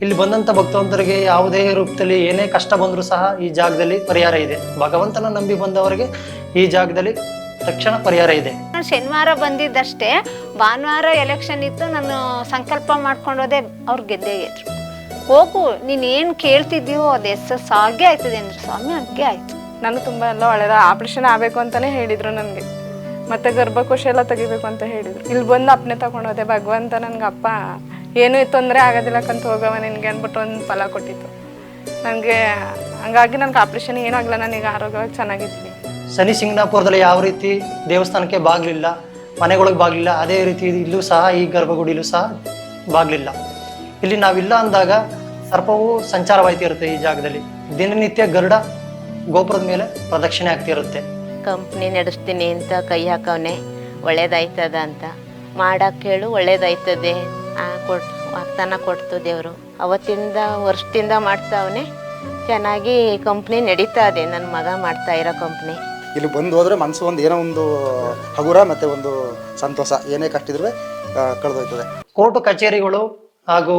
ಇಲ್ಲಿ ಬಂದಂತ ಭಕ್ತವಂತರಿಗೆ ಯಾವುದೇ ರೂಪದಲ್ಲಿ ಏನೇ ಕಷ್ಟ ಬಂದರೂ ಸಹ ಈ ಜಾಗದಲ್ಲಿ ಪರಿಹಾರ ಇದೆ. ಭಗವಂತನ ನಂಬಿ ಬಂದವರಿಗೆ ಈ ಜಾಗದಲ್ಲಿ ತಕ್ಷಣ ಪರಿಹಾರ ಇದೆ. ನಾನು ಶನಿವಾರ ಬಂದಿದ್ದಷ್ಟೇ, ಭಾನುವಾರ ಎಲೆಕ್ಷನ್ ಇತ್ತು, ನಾನು ಸಂಕಲ್ಪ ಮಾಡ್ಕೊಂಡು ಹೋದೆ, ಅವ್ರು ಗೆದ್ದೇ ಗೆದ್ರು. ಹೋಗು, ನೀನು ಏನು ಕೇಳ್ತಿದ್ದೀವೋ ಅದು ಎಸ್ ಆಗೇ ಆಯ್ತದೆ ಅಂದ್ರೆ ಸ್ವಾಮಿ ಹಂಗೆ ಆಯ್ತು. ನಾನು ತುಂಬ ಎಲ್ಲ ಒಳ್ಳೆಯದ ಆಪ್ರೇಷನ್ ಆಗಬೇಕು ಅಂತಲೇ ಹೇಳಿದರು ನನಗೆ. ಮತ್ತು ಗರ್ಭಕೋಶ ಎಲ್ಲ ತೆಗಿಬೇಕು ಅಂತ ಹೇಳಿದರು. ಇಲ್ಲಿ ಬಂದು ಅಪ್ಪನೆ ತಗೊಂಡೋದೆ. ಭಗವಂತ ನನಗೆ ಅಪ್ಪ ಏನೂ ತೊಂದರೆ ಆಗೋದಿಲ್ಲಕ್ಕಂತ ಹೋಗವ ನಿನಗೆ ಅಂದ್ಬಿಟ್ಟು ಒಂದು ಫಲ ಕೊಟ್ಟಿತ್ತು ನನಗೆ. ಹಂಗಾಗಿ ನನಗೆ ಆಪ್ರೇಷನ್ ಏನೂ ಆಗಲ್ಲ, ನನಗೆ ಆರೋಗ್ಯವಾಗಿ ಚೆನ್ನಾಗಿದ್ದೀನಿ. ಶನಿ ಸಿಂಗನಾಪುರದಲ್ಲಿ ಯಾವ ರೀತಿ ದೇವಸ್ಥಾನಕ್ಕೆ ಬಾಗಿಲಿಲ್ಲ, ಮನೆಗಳಿಗೆ ಬಾಗಿಲಿಲ್ಲ, ಅದೇ ರೀತಿ ಇಲ್ಲೂ ಸಹ ಈ ಗರ್ಭಗುಡಿಲೂ ಸಹ ಬಾಗಿಲಿಲ್ಲ. ಇಲ್ಲಿ ನಾವಿಲ್ಲ ಅಂದಾಗ ಸರ್ಪವು ಸಂಚಾರವಾಯ್ತಿರುತ್ತೆ ಈ ಜಾಗದಲ್ಲಿ. ದಿನನಿತ್ಯ ಗರುಡ ಗೋಪುರದ ಮೇಲೆ ಪ್ರದಕ್ಷಿಣೆ ಆಗ್ತಿರುತ್ತೆ. ಕಂಪ್ನಿ ನಡೆಸ್ತೀನಿ ಅಂತ ಕೈ ಹಾಕವನೆ, ಒಳ್ಳೇದಾಯ್ತದ ಅಂತ ಮಾಡಕ್ಕೆ ಹೇಳು, ಒಳ್ಳೇದಾಯ್ತದೆ ವಾಗ್ದಾನ ಕೊಡ್ತು ದೇವರು. ಅವತ್ತಿಂದ ವರ್ಷದಿಂದ ಮಾಡ್ತಾವನೆ, ಚೆನ್ನಾಗಿ ಕಂಪ್ನಿ ನಡೀತಾ ಇದೆ. ನನ್ನ ಮಗ ಮಾಡ್ತಾ ಇರೋ ಕಂಪ್ನಿ. ಇಲ್ಲಿ ಬಂದು ಹೋದರೆ ಮನಸ್ಸು ಒಂದು ಏನೋ ಒಂದು ಹಗುರ ಮತ್ತು ಒಂದು ಸಂತೋಷ, ಏನೇ ಕಷ್ಟ ಇದ್ರೂ ಕಳೆದೋಯ್ತದೆ. ಕೋರ್ಟು ಕಚೇರಿಗಳು ಹಾಗೂ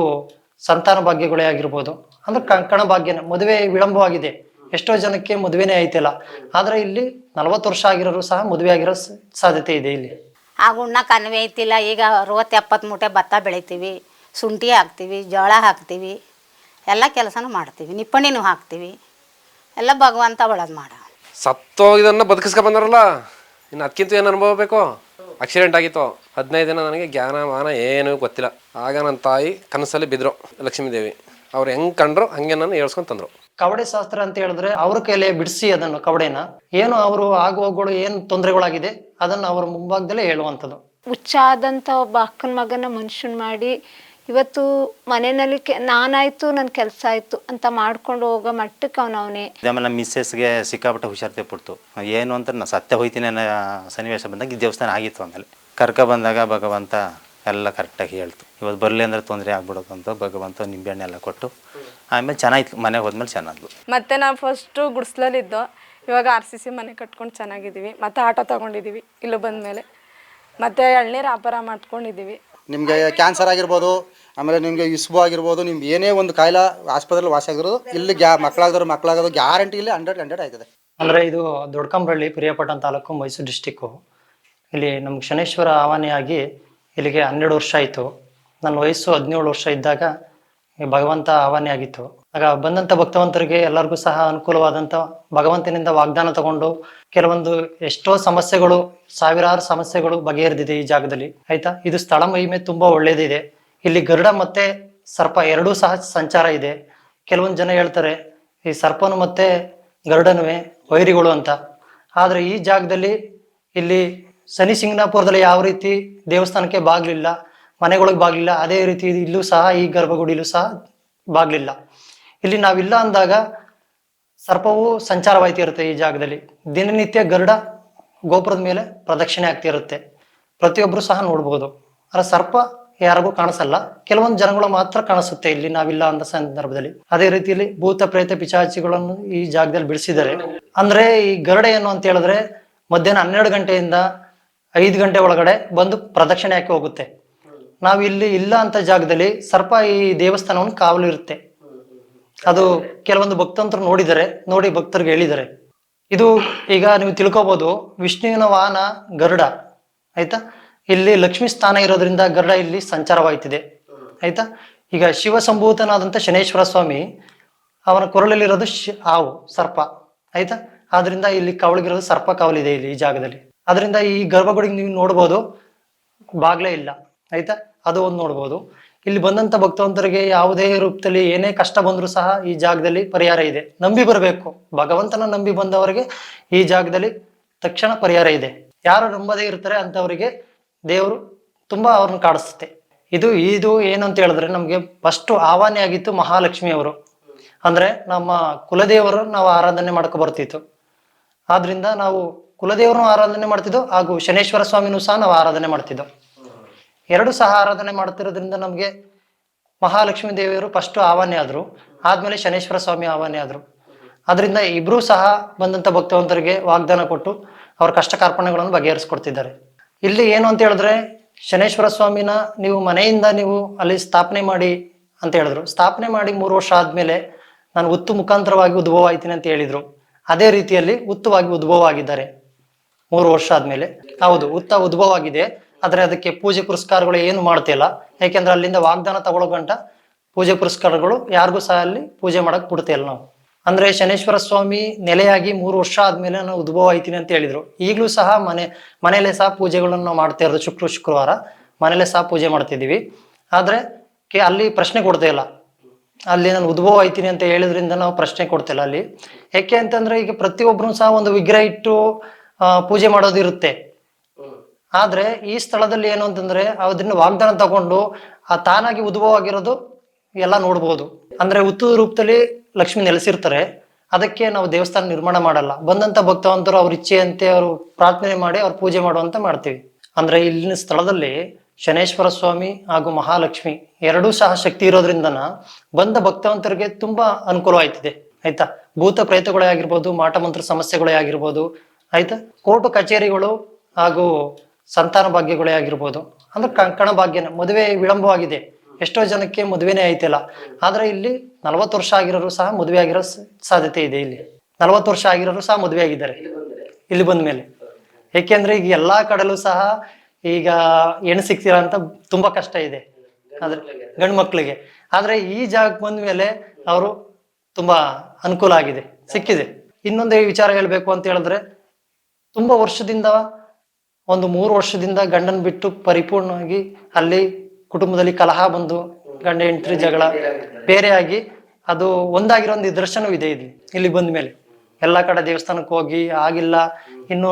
ಸಂತಾನ ಭಾಗ್ಯಗಳೇ ಆಗಿರ್ಬೋದು, ಅಂದ್ರೆ ಕಣ ಭಾಗ್ಯನ ಮದುವೆ ವಿಳಂಬವಾಗಿದೆ, ಎಷ್ಟೋ ಜನಕ್ಕೆ ಮದುವೆನೇ ಆಯ್ತಿಲ್ಲ. ಆದರೆ ಇಲ್ಲಿ 40 ವರ್ಷ ಆಗಿರೋರು ಸಹ ಮದುವೆ ಆಗಿರೋ ಸಾಧ್ಯತೆ ಇದೆ. ಇಲ್ಲಿ ಆಗ ಉಣ್ಣಕ್ಕೆ ಅನ್ನವೇ ಐತಿಲ್ಲ. ಈಗ 60-70 ಮೂಟೆ ಭತ್ತ ಬೆಳಿತೀವಿ, ಶುಂಠಿ ಹಾಕ್ತೀವಿ, ಜೋಳ ಹಾಕ್ತೀವಿ, ಎಲ್ಲ ಕೆಲಸನೂ ಮಾಡ್ತೀವಿ, ನಿಪ್ಪಣಿನೂ ಹಾಕ್ತೀವಿ. ಎಲ್ಲ ಭಗವಂತ ಒಳಗೆ ಮಾಡ. ಸತ್ತೋಗಿದ್ದನ್ನು ಬದುಕಿಸ್ಕೊ ಬಂದಾರಲ್ಲ, ಇನ್ನು ಅದಕ್ಕಿಂತ ಏನು ಅನುಭವ ಬೇಕು? ಆಕ್ಸಿಡೆಂಟ್ ಆಗಿತ್ತು 15 ದಿನ, ನನಗೆ ಜ್ಞಾನ ಮಾನ ಏನೂ ಗೊತ್ತಿಲ್ಲ. ಆಗ ನನ್ನ ತಾಯಿ ಕನಸಲ್ಲಿ ಬಿದ್ದರು, ಲಕ್ಷ್ಮೀದೇವಿ. ಅವ್ರು ಹೆಂಗೆ ಕಂಡ್ರು ಹಂಗೆ ನಾನು ಹೇಳ್ಸ್ಕೊಂಡು ತಂದರು. ಕವಡೆ ಶಾಸ್ತ್ರ ಅಂತ ಹೇಳಿದ್ರೆ ಅವ್ರ ಕೈಲೇ ಬಿಡಿಸಿ ಅದನ್ನು ಕವಡೆನ ಏನು ಅವರು ಆಗುವಗಳು ಏನು ತೊಂದರೆಗಳಾಗಿದೆ ಅದನ್ನು ಅವ್ರ ಮುಂಭಾಗದಲ್ಲೇ ಹೇಳುವಂಥದ್ದು. ಹುಚ್ಚಾದಂಥ ಒಬ್ಬ ಅಕ್ಕನ ಮಗನ ಮನುಷ್ಯನ್ ಮಾಡಿ ಇವತ್ತು ಮನೆಯಲ್ಲಿ ನಾನಾಯ್ತು, ನನ್ನ ಕೆಲಸ ಆಯ್ತು ಅಂತ ಮಾಡ್ಕೊಂಡು ಹೋಗೋ ಮಟ್ಟಕ್ಕೆ ಅವನೇ. ಆಮೇಲೆ ನಮ್ಮ ಮಿಸ್ಸಸ್ಗೆ ಸಿಕ್ಕಾಪಟ್ಟೆ ಹುಷಾರ್ತೆ ಪಡ್ತು. ಏನು ಅಂತ ನಾನು ಸತ್ಯ ಹೋಯ್ತೀನಿ ಅನ್ನೋ ಸನ್ನಿವೇಶ ಬಂದಾಗ ಈ ದೇವಸ್ಥಾನ ಆಗಿತ್ತು. ಆಮೇಲೆ ಬಂದಾಗ ಭಗವಂತ ಎಲ್ಲ ಕರೆಕ್ಟಾಗಿ ಹೇಳ್ತು. ಇವತ್ತು ಬರಲಿ ಅಂದರೆ ತೊಂದರೆ ಆಗ್ಬಿಡೋದು ಅಂತ ಭಗವಂತ ನಿಂಬೆಹಣ್ಣು ಎಲ್ಲ ಕೊಟ್ಟು ಆಮೇಲೆ ಚೆನ್ನಾಗಿತ್ತು. ಮನೆಗೆ ಹೋದ್ಮೇಲೆ ಚೆನ್ನಾದ್ಲು. ಮತ್ತು ನಾವು ಫಸ್ಟು ಗುಡಿಸ್ಲಲ್ಲಿದ್ದೋ, ಇವಾಗ RCC ಮನೆ ಕಟ್ಕೊಂಡು ಚೆನ್ನಾಗಿದ್ದೀವಿ. ಮತ್ತು ಆಟೋ ತೊಗೊಂಡಿದ್ದೀವಿ ಇಲ್ಲಿ ಬಂದಮೇಲೆ. ಮತ್ತು ಎಳ್ನೀರು ವ್ಯಾಪಾರ ಮಾಡ್ಕೊಂಡಿದ್ದೀವಿ. ನಿಮಗೆ ಕ್ಯಾನ್ಸರ್ ಆಗಿರ್ಬೋದು, ಆಮೇಲೆ ನಿಮಗೆ ಇಸ್ಬು ಆಗಿರ್ಬೋದು, ನಿಮ್ಗೆ ಏನೇ ಒಂದು ಕಾಯಿಲೆ ಆಸ್ಪತ್ರೆಯಲ್ಲಿ ವಾಸಿ ಆಗಿರೋದು ಇಲ್ಲಿ ಮಕ್ಕಳಾಗೋದು ಗ್ಯಾರಂಟಿ ಇಲ್ಲಿ 100% ಆಯ್ತದೆ. ಅಂದರೆ ಇದು ದೊಡ್ಡಕಂಬ್ರಳ್ಳಿ, ಪಿರಿಯಾಪಟ್ಟಣ ತಾಲೂಕು, ಮೈಸೂರು ಡಿಸ್ಟಿಕ್ಕು. ಇಲ್ಲಿ ನಮ್ಗೆ ಶನೇಶ್ವರ ಆವಾನೆಯಾಗಿ ಇಲ್ಲಿಗೆ 12 ವರ್ಷ ಆಯಿತು. ನನ್ನ ವಯಸ್ಸು 17 ವರ್ಷ ಇದ್ದಾಗ ಭಗವಂತ ಆವಾನೆ ಆಗಿತ್ತು. ಆಗ ಬಂದಂಥ ಭಕ್ತವಂತರಿಗೆ ಎಲ್ಲರಿಗೂ ಸಹ ಅನುಕೂಲವಾದಂಥ ಭಗವಂತನಿಂದ ವಾಗ್ದಾನ ತಗೊಂಡು ಕೆಲವೊಂದು ಎಷ್ಟೋ ಸಮಸ್ಯೆಗಳು, ಸಾವಿರಾರು ಸಮಸ್ಯೆಗಳು ಬಗೆಹರಿದಿದೆ ಈ ಜಾಗದಲ್ಲಿ. ಆಯ್ತಾ, ಇದು ಸ್ಥಳ ಮಹಿಮೆ ತುಂಬಾ ಒಳ್ಳೇದಿದೆ. ಇಲ್ಲಿ ಗರುಡ ಮತ್ತೆ ಸರ್ಪ ಎರಡೂ ಸಹ ಸಂಚಾರ ಇದೆ. ಕೆಲವೊಂದು ಜನ ಹೇಳ್ತಾರೆ ಈ ಸರ್ಪನು ಮತ್ತೆ ಗರುಡನುವೆ ವೈರಿಗಳು ಅಂತ. ಆದ್ರೆ ಈ ಜಾಗದಲ್ಲಿ ಇಲ್ಲಿ ಶನಿ ಸಿಂಗನಾಪುರದಲ್ಲಿ ಯಾವ ರೀತಿ ದೇವಸ್ಥಾನಕ್ಕೆ ಬಾಗ್ಲಿಲ್ಲ, ಮನೆಗಳಿಗೆ ಬಾಗ್ಲಿಲ್ಲ, ಅದೇ ರೀತಿ ಇಲ್ಲೂ ಸಹ ಈ ಗರ್ಭಗುಡಿಲೂ ಸಹ ಬಾಗ್ಲಿಲ್ಲ. ಇಲ್ಲಿ ನಾವಿಲ್ಲ ಅಂದಾಗ ಸರ್ಪವು ಸಂಚಾರವಾಯ್ತಿರುತ್ತೆ ಈ ಜಾಗದಲ್ಲಿ. ದಿನನಿತ್ಯ ಗರುಡ ಗೋಪುರದ ಮೇಲೆ ಪ್ರದಕ್ಷಿಣೆ ಆಗ್ತಿರುತ್ತೆ, ಪ್ರತಿಯೊಬ್ಬರು ಸಹ ನೋಡ್ಬೋದು. ಆದ್ರೆ ಸರ್ಪ ಯಾರಿಗೂ ಕಾಣಿಸಲ್ಲ, ಕೆಲವೊಂದು ಜನಗಳು ಮಾತ್ರ ಕಾಣಿಸುತ್ತೆ ಇಲ್ಲಿ ನಾವಿಲ್ಲ ಅಂದ ಸಂದರ್ಭದಲ್ಲಿ. ಅದೇ ರೀತಿಯಲ್ಲಿ ಭೂತ ಪ್ರೇತ ಪಿಚಾಚಿಗಳನ್ನು ಈ ಜಾಗದಲ್ಲಿ ಬಿಡಿಸಿದ್ದಾರೆ. ಅಂದ್ರೆ ಈ ಗರುಡ ಏನು ಅಂತ ಹೇಳಿದ್ರೆ ಮಧ್ಯಾಹ್ನ 12 ಗಂಟೆಯಿಂದ 5 ಗಂಟೆ ಒಳಗಡೆ ಬಂದು ಪ್ರದಕ್ಷಿಣೆ ಹಾಕಿ ಹೋಗುತ್ತೆ. ನಾವು ಇಲ್ಲಿ ಇಲ್ಲ ಅಂತ ಜಾಗದಲ್ಲಿ ಸರ್ಪ ಈ ದೇವಸ್ಥಾನವನ್ನು ಕಾವಲು ಇರುತ್ತೆ. ಅದು ಕೆಲವೊಂದು ಭಕ್ತಂತರು ನೋಡಿದ್ದಾರೆ, ನೋಡಿ ಭಕ್ತರಿಗೆ ಹೇಳಿದ್ದಾರೆ. ಇದು ಈಗ ನೀವು ತಿಳ್ಕೊಬಹುದು, ವಿಷ್ಣುವಿನ ವಾಹನ ಗರುಡ. ಆಯ್ತಾ, ಇಲ್ಲಿ ಲಕ್ಷ್ಮೀ ಸ್ಥಾನ ಇರೋದ್ರಿಂದ ಗರುಡ ಇಲ್ಲಿ ಸಂಚಾರವಾಯ್ತಿದೆ. ಆಯ್ತಾ, ಈಗ ಶಿವ ಸಂಭೂತನಾದಂಥ ಶನೇಶ್ವರ ಸ್ವಾಮಿ, ಅವನ ಕೊರಳಲ್ಲಿರೋದು ಹಾವು, ಸರ್ಪ. ಆಯ್ತಾ, ಆದ್ರಿಂದ ಇಲ್ಲಿ ಕವಳಿಗಿರೋದು ಸರ್ಪ ಕಾವಲಿದೆ ಇಲ್ಲಿ ಈ ಜಾಗದಲ್ಲಿ. ಅದರಿಂದ ಈ ಗರ್ಭಗುಡಿಗೆ ನೀವು ನೋಡ್ಬೋದು, ಬಾಗ್ಲೇ ಇಲ್ಲ. ಆಯ್ತಾ, ಅದು ಒಂದು ನೋಡ್ಬೋದು. ಇಲ್ಲಿ ಬಂದಂತ ಭಕ್ತವಂತರಿಗೆ ಯಾವುದೇ ರೂಪದಲ್ಲಿ ಏನೇ ಕಷ್ಟ ಬಂದರೂ ಸಹ ಈ ಜಾಗದಲ್ಲಿ ಪರಿಹಾರ ಇದೆ. ನಂಬಿ ಬರಬೇಕು, ಭಗವಂತನ ನಂಬಿ ಬಂದವರಿಗೆ ಈ ಜಾಗದಲ್ಲಿ ತಕ್ಷಣ ಪರಿಹಾರ ಇದೆ. ಯಾರು ನಂಬದೇ ಇರ್ತಾರೆ ಅಂತವರಿಗೆ ದೇವರು ತುಂಬಾ ಅವ್ರನ್ನ ಕಾಡಿಸುತ್ತೆ. ಇದು ಏನು ಅಂತ ಹೇಳಿದ್ರೆ ನಮ್ಗೆ ಫಸ್ಟ್ ಆಹ್ವಾನ ಆಗಿತ್ತು ಮಹಾಲಕ್ಷ್ಮಿ ಅವರು. ಅಂದ್ರೆ ನಮ್ಮ ಕುಲದೇವರು ನಾವು ಆರಾಧನೆ ಮಾಡ್ಕೊ ಬರ್ತಿತ್ತು. ಆದ್ರಿಂದ ನಾವು ಕುಲದೇವರನ್ನು ಆರಾಧನೆ ಮಾಡ್ತಿದ್ದೋ, ಹಾಗೂ ಶನೇಶ್ವರ ಸ್ವಾಮಿನೂ ಸಹ ನಾವು ಆರಾಧನೆ ಮಾಡ್ತಿದ್ದೋ. ಎರಡು ಸಹ ಆರಾಧನೆ ಮಾಡ್ತಿರೋದ್ರಿಂದ ನಮ್ಗೆ ಮಹಾಲಕ್ಷ್ಮೀ ದೇವಿಯರು ಫಸ್ಟ್ ಆಹ್ವಾನ ಆದ್ರು, ಆದ್ಮೇಲೆ ಶನೇಶ್ವರ ಸ್ವಾಮಿ ಆಹ್ವಾನ ಆದ್ರು. ಅದರಿಂದ ಇಬ್ರು ಸಹ ಬಂದಂತ ಭಕ್ತವಂತರಿಗೆ ವಾಗ್ದಾನ ಕೊಟ್ಟು ಅವ್ರ ಕಷ್ಟ ಕಾರ್ಪಣ್ಯಗಳನ್ನು ಬಗೆಹರಿಸ್ಕೊಡ್ತಿದ್ದಾರೆ. ಇಲ್ಲಿ ಏನು ಅಂತ ಹೇಳಿದ್ರೆ ಶನೇಶ್ವರ ಸ್ವಾಮಿನ ನೀವು ಮನೆಯಿಂದ ನೀವು ಅಲ್ಲಿ ಸ್ಥಾಪನೆ ಮಾಡಿ ಅಂತ ಹೇಳಿದ್ರು. ಸ್ಥಾಪನೆ ಮಾಡಿ 3 ವರ್ಷ ಆದ್ಮೇಲೆ ನಾನು ಉತ್ತು ಮುಖಾಂತರವಾಗಿ ಉದ್ಭವ ಆಯ್ತೀನಿ ಅಂತ ಹೇಳಿದ್ರು. ಅದೇ ರೀತಿಯಲ್ಲಿ ಉತ್ತವಾಗಿ ಉದ್ಭವ ಆಗಿದ್ದಾರೆ 3 ವರ್ಷ ಆದ್ಮೇಲೆ. ಹೌದು, ಉತ್ತ ಉದ್ಭವ ಆಗಿದೆ, ಆದ್ರೆ ಅದಕ್ಕೆ ಪೂಜೆ ಪುರಸ್ಕಾರಗಳು ಏನು ಮಾಡ್ತಿಲ್ಲ. ಯಾಕೆಂದ್ರೆ ಅಲ್ಲಿಂದ ವಾಗ್ದಾನ ತಗೊಳ್ಳೋ ಗಂಟ ಪೂಜೆ ಪುರಸ್ಕಾರಗಳು ಯಾರಿಗೂ ಸಹ ಅಲ್ಲಿ ಪೂಜೆ ಮಾಡಕ್ ಬಿಡ್ತಿಲ್ಲ ನಾವು. ಅಂದ್ರೆ ಶನೇಶ್ವರ ಸ್ವಾಮಿ ನೆಲೆಯಾಗಿ 3 ವರ್ಷ ಆದ್ಮೇಲೆ ನಾನು ಉದ್ಭವ ಆಯ್ತೀನಿ ಅಂತ ಹೇಳಿದ್ರು. ಈಗಲೂ ಸಹ ಮನೆಯಲ್ಲೇ ಸಹ ಪೂಜೆಗಳನ್ನು ನಾವು ಮಾಡ್ತಾ ಇರೋದು. ಶುಕ್ರವಾರ ಮನೇಲೆ ಸಹ ಪೂಜೆ ಮಾಡ್ತಿದ್ದೀವಿ. ಆದ್ರೆ ಅಲ್ಲಿ ಪ್ರಶ್ನೆ ಕೊಡ್ತಾ ಇಲ್ಲ. ಅಲ್ಲಿ ನಾನು ಉದ್ಭವ ಆಯ್ತೀನಿ ಅಂತ ಹೇಳಿದ್ರಿಂದ ನಾವು ಪ್ರಶ್ನೆ ಕೊಡ್ತಿಲ್ಲ ಅಲ್ಲಿ. ಯಾಕೆ ಅಂತಂದ್ರೆ ಈಗ ಪ್ರತಿಯೊಬ್ರು ಸಹ ಒಂದು ವಿಗ್ರಹ ಇಟ್ಟು ಪೂಜೆ ಮಾಡೋದು ಇರುತ್ತೆ. ಆದ್ರೆ ಈ ಸ್ಥಳದಲ್ಲಿ ಏನು ಅಂತಂದ್ರೆ ಅದನ್ನ ವಾಗ್ದಾನ ತಗೊಂಡು ತಾನಾಗಿ ಉದ್ಭವ ಆಗಿರೋದು ಎಲ್ಲ ನೋಡ್ಬೋದು. ಅಂದ್ರೆ ಉತ್ತದ ರೂಪದಲ್ಲಿ ಲಕ್ಷ್ಮಿ ನೆಲೆಸಿರ್ತಾರೆ. ಅದಕ್ಕೆ ನಾವು ದೇವಸ್ಥಾನ ನಿರ್ಮಾಣ ಮಾಡಲ್ಲ. ಬಂದಂತ ಭಕ್ತವಂತರು ಅವ್ರ ಇಚ್ಛೆಯಂತೆ ಅವರು ಪ್ರಾರ್ಥನೆ ಮಾಡಿ ಅವ್ರು ಪೂಜೆ ಮಾಡುವಂತ ಮಾಡ್ತೀವಿ. ಅಂದ್ರೆ ಇಲ್ಲಿನ ಸ್ಥಳದಲ್ಲಿ ಶನೇಶ್ವರ ಸ್ವಾಮಿ ಹಾಗೂ ಮಹಾಲಕ್ಷ್ಮಿ ಎರಡೂ ಸಹ ಶಕ್ತಿ ಇರೋದ್ರಿಂದನ ಬಂದ ಭಕ್ತವಂತರಿಗೆ ತುಂಬಾ ಅನುಕೂಲ ಆಯ್ತಿದೆ. ಆಯ್ತಾ, ಭೂತ ಪ್ರೇತಗಳೇ ಆಗಿರ್ಬೋದು, ಮಾಟ ಮಂತ್ರ ಸಮಸ್ಯೆಗಳೇ ಆಗಿರ್ಬೋದು, ಆಯ್ತಾ, ಕೋರ್ಟು ಕಚೇರಿಗಳು ಹಾಗೂ ಸಂತಾನ ಭಾಗ್ಯಗಳೇ ಆಗಿರ್ಬೋದು. ಅಂದ್ರೆ ಕಣ ಭಾಗ್ಯನ ಮದುವೆ ವಿಳಂಬವಾಗಿದೆ, ಎಷ್ಟೋ ಜನಕ್ಕೆ ಮದುವೆನೇ ಆಯ್ತಿಲ್ಲ. ಆದ್ರೆ ಇಲ್ಲಿ 40 ವರ್ಷ ಆಗಿರೋರು ಸಹ ಮದುವೆ ಆಗಿರೋ ಸಾಧ್ಯತೆ ಇದೆ. ಇಲ್ಲಿ 40 ವರ್ಷ ಆಗಿರೋರು ಸಹ ಮದುವೆ ಆಗಿದ್ದಾರೆ ಇಲ್ಲಿ ಬಂದ ಮೇಲೆ. ಏಕೆಂದ್ರೆ ಈಗ ಎಲ್ಲಾ ಕಡೆಲೂ ಸಹ ಈಗ ಹೆಣ್ಣು ಸಿಗ್ತೀರಾ ಅಂತ ತುಂಬಾ ಕಷ್ಟ ಇದೆ ಆದ್ರೆ ಗಂಡು ಮಕ್ಳಿಗೆ. ಆದ್ರೆ ಈ ಜಾಗಕ್ಕೆ ಬಂದ ಮೇಲೆ ಅವರು ತುಂಬಾ ಅನುಕೂಲ ಆಗಿದೆ, ಸಿಕ್ಕಿದೆ. ಇನ್ನೊಂದು ವಿಚಾರ ಹೇಳ್ಬೇಕು ಅಂತ ಹೇಳಿದ್ರೆ, ತುಂಬಾ ವರ್ಷದಿಂದ ಒಂದು 3 ವರ್ಷದಿಂದ ಗಂಡನ್ ಬಿಟ್ಟು ಪರಿಪೂರ್ಣವಾಗಿ ಅಲ್ಲಿ ಕುಟುಂಬದಲ್ಲಿ ಕಲಹ ಬಂದು ಗಂಡ ಹೆಂಡತಿ ಜಗಳ ಬೇರೆ ಆಗಿ ಅದು ಒಂದಾಗಿರೋ ಒಂದು ನಿದರ್ಶನವೂ ಇದೆ ಇಲ್ಲಿ ಬಂದ ಮೇಲೆ. ಎಲ್ಲಾ ಕಡೆ ದೇವಸ್ಥಾನಕ್ಕೆ ಹೋಗಿ ಆಗಿಲ್ಲ, ಇನ್ನು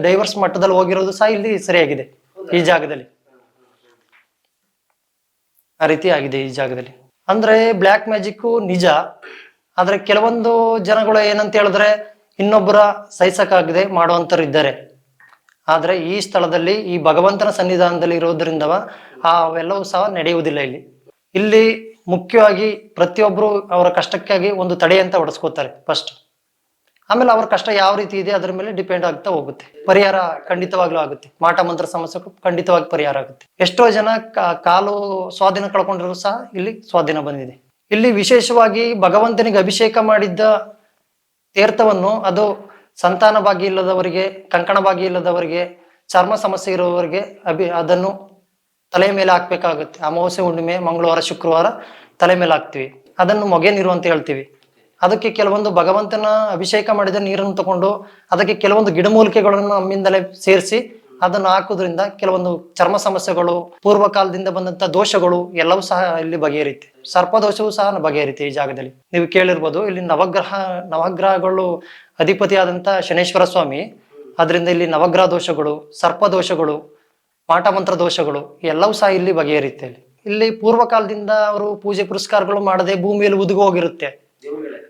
ಡೈವರ್ಸ್ ಮಟ್ಟದಲ್ಲಿ ಹೋಗಿರೋದು ಸಹ ಇಲ್ಲಿ ಸರಿಯಾಗಿದೆ ಈ ಜಾಗದಲ್ಲಿ. ಆ ರೀತಿ ಆಗಿದೆ ಈ ಜಾಗದಲ್ಲಿ. ಅಂದ್ರೆ ಬ್ಲ್ಯಾಕ್ ಮ್ಯಾಜಿಕ್ ನಿಜ. ಆದ್ರೆ ಕೆಲವೊಂದು ಜನಗಳು ಏನಂತ ಹೇಳಿದ್ರೆ ಇನ್ನೊಬ್ಬರ ಸಹಿಸಕ್ಕಾಗದೆ ಮಾಡುವಂತರು ಇದ್ದಾರೆ. ಆದ್ರೆ ಈ ಸ್ಥಳದಲ್ಲಿ ಈ ಭಗವಂತನ ಸನ್ನಿಧಾನದಲ್ಲಿ ಇರೋದ್ರಿಂದ ಅವೆಲ್ಲವೂ ಸಹ ನಡೆಯುವುದಿಲ್ಲ ಇಲ್ಲಿ ಮುಖ್ಯವಾಗಿ ಪ್ರತಿಯೊಬ್ರು ಅವರ ಕಷ್ಟಕ್ಕಾಗಿ ಒಂದು ತಡೆ ಅಂತ ಹೊಡೆಸ್ಕೋತಾರೆ ಫಸ್ಟ್. ಆಮೇಲೆ ಅವ್ರ ಕಷ್ಟ ಯಾವ ರೀತಿ ಇದೆ ಅದ್ರ ಮೇಲೆ ಡಿಪೆಂಡ್ ಆಗ್ತಾ ಹೋಗುತ್ತೆ. ಪರಿಹಾರ ಖಂಡಿತವಾಗ್ಲೂ ಆಗುತ್ತೆ. ಮಾಟ ಮಂತ್ರ ಸಮಸ್ಯೆ ಖಂಡಿತವಾಗಿ ಪರಿಹಾರ ಆಗುತ್ತೆ. ಎಷ್ಟೋ ಜನ ಕಾಲು ಸ್ವಾಧೀನ ಕಳ್ಕೊಂಡಿರೋ ಸಹ ಇಲ್ಲಿ ಸ್ವಾಧೀನ ಬಂದಿದೆ. ಇಲ್ಲಿ ವಿಶೇಷವಾಗಿ ಭಗವಂತನಿಗೆ ಅಭಿಷೇಕ ಮಾಡಿದ್ದ ತೀರ್ಥವನ್ನು ಅದು ಸಂತಾನ ಭಾಗ್ಯ ಇಲ್ಲದವರಿಗೆ, ಕಂಕಣ ಭಾಗ್ಯ ಇಲ್ಲದವರಿಗೆ, ಚರ್ಮ ಸಮಸ್ಯೆ ಇರುವವರಿಗೆ ಅದನ್ನು ತಲೆ ಮೇಲೆ ಹಾಕ್ಬೇಕಾಗುತ್ತೆ. ಅಮಾವಾಸ್ಯೆ, ಹುಣ್ಣಿಮೆ, ಮಂಗಳವಾರ, ಶುಕ್ರವಾರ ತಲೆ ಮೇಲೆ ಹಾಕ್ತಿವಿ. ಅದನ್ನು ಮೊಗೆ ನೀರು ಅಂತ ಹೇಳ್ತೀವಿ. ಅದಕ್ಕೆ ಕೆಲವೊಂದು ಭಗವಂತನ ಅಭಿಷೇಕ ಮಾಡಿದ ನೀರನ್ನು ತಗೊಂಡು ಅದಕ್ಕೆ ಕೆಲವೊಂದು ಗಿಡಮೂಲಿಕೆಗಳನ್ನು ನಮ್ಮಿಂದಲೇ ಸೇರಿಸಿ ಅದನ್ನು ಹಾಕುವುದರಿಂದ ಕೆಲವೊಂದು ಚರ್ಮ ಸಮಸ್ಯೆಗಳು, ಪೂರ್ವ ಕಾಲದಿಂದ ಬಂದಂತ ದೋಷಗಳು ಎಲ್ಲವೂ ಸಹ ಇಲ್ಲಿ ಬಗೆಹರಿಯುತ್ತೆ. ಸರ್ಪದೋಷವೂ ಸಹ ಬಗೆಹರಿಯುತ್ತೆ ಈ ಜಾಗದಲ್ಲಿ. ನೀವು ಕೇಳಿರ್ಬೋದು, ಇಲ್ಲಿ ನವಗ್ರಹಗಳು ಅಧಿಪತಿಯಾದಂತ ಶನೇಶ್ವರ ಸ್ವಾಮಿ. ಅದರಿಂದ ಇಲ್ಲಿ ನವಗ್ರಹ ದೋಷಗಳು, ಸರ್ಪ ದೋಷಗಳು, ಮಾಟ ಮಂತ್ರ ದೋಷಗಳು ಎಲ್ಲವೂ ಸಹ ಇಲ್ಲಿ ಬಗೆಹರಿಯುತ್ತೆ. ಇಲ್ಲಿ ಪೂರ್ವ ಕಾಲದಿಂದ ಅವರು ಪೂಜೆ ಪುರಸ್ಕಾರಗಳು ಮಾಡದೆ ಭೂಮಿಯಲ್ಲಿ ಉದುಗು ಹೋಗಿರುತ್ತೆ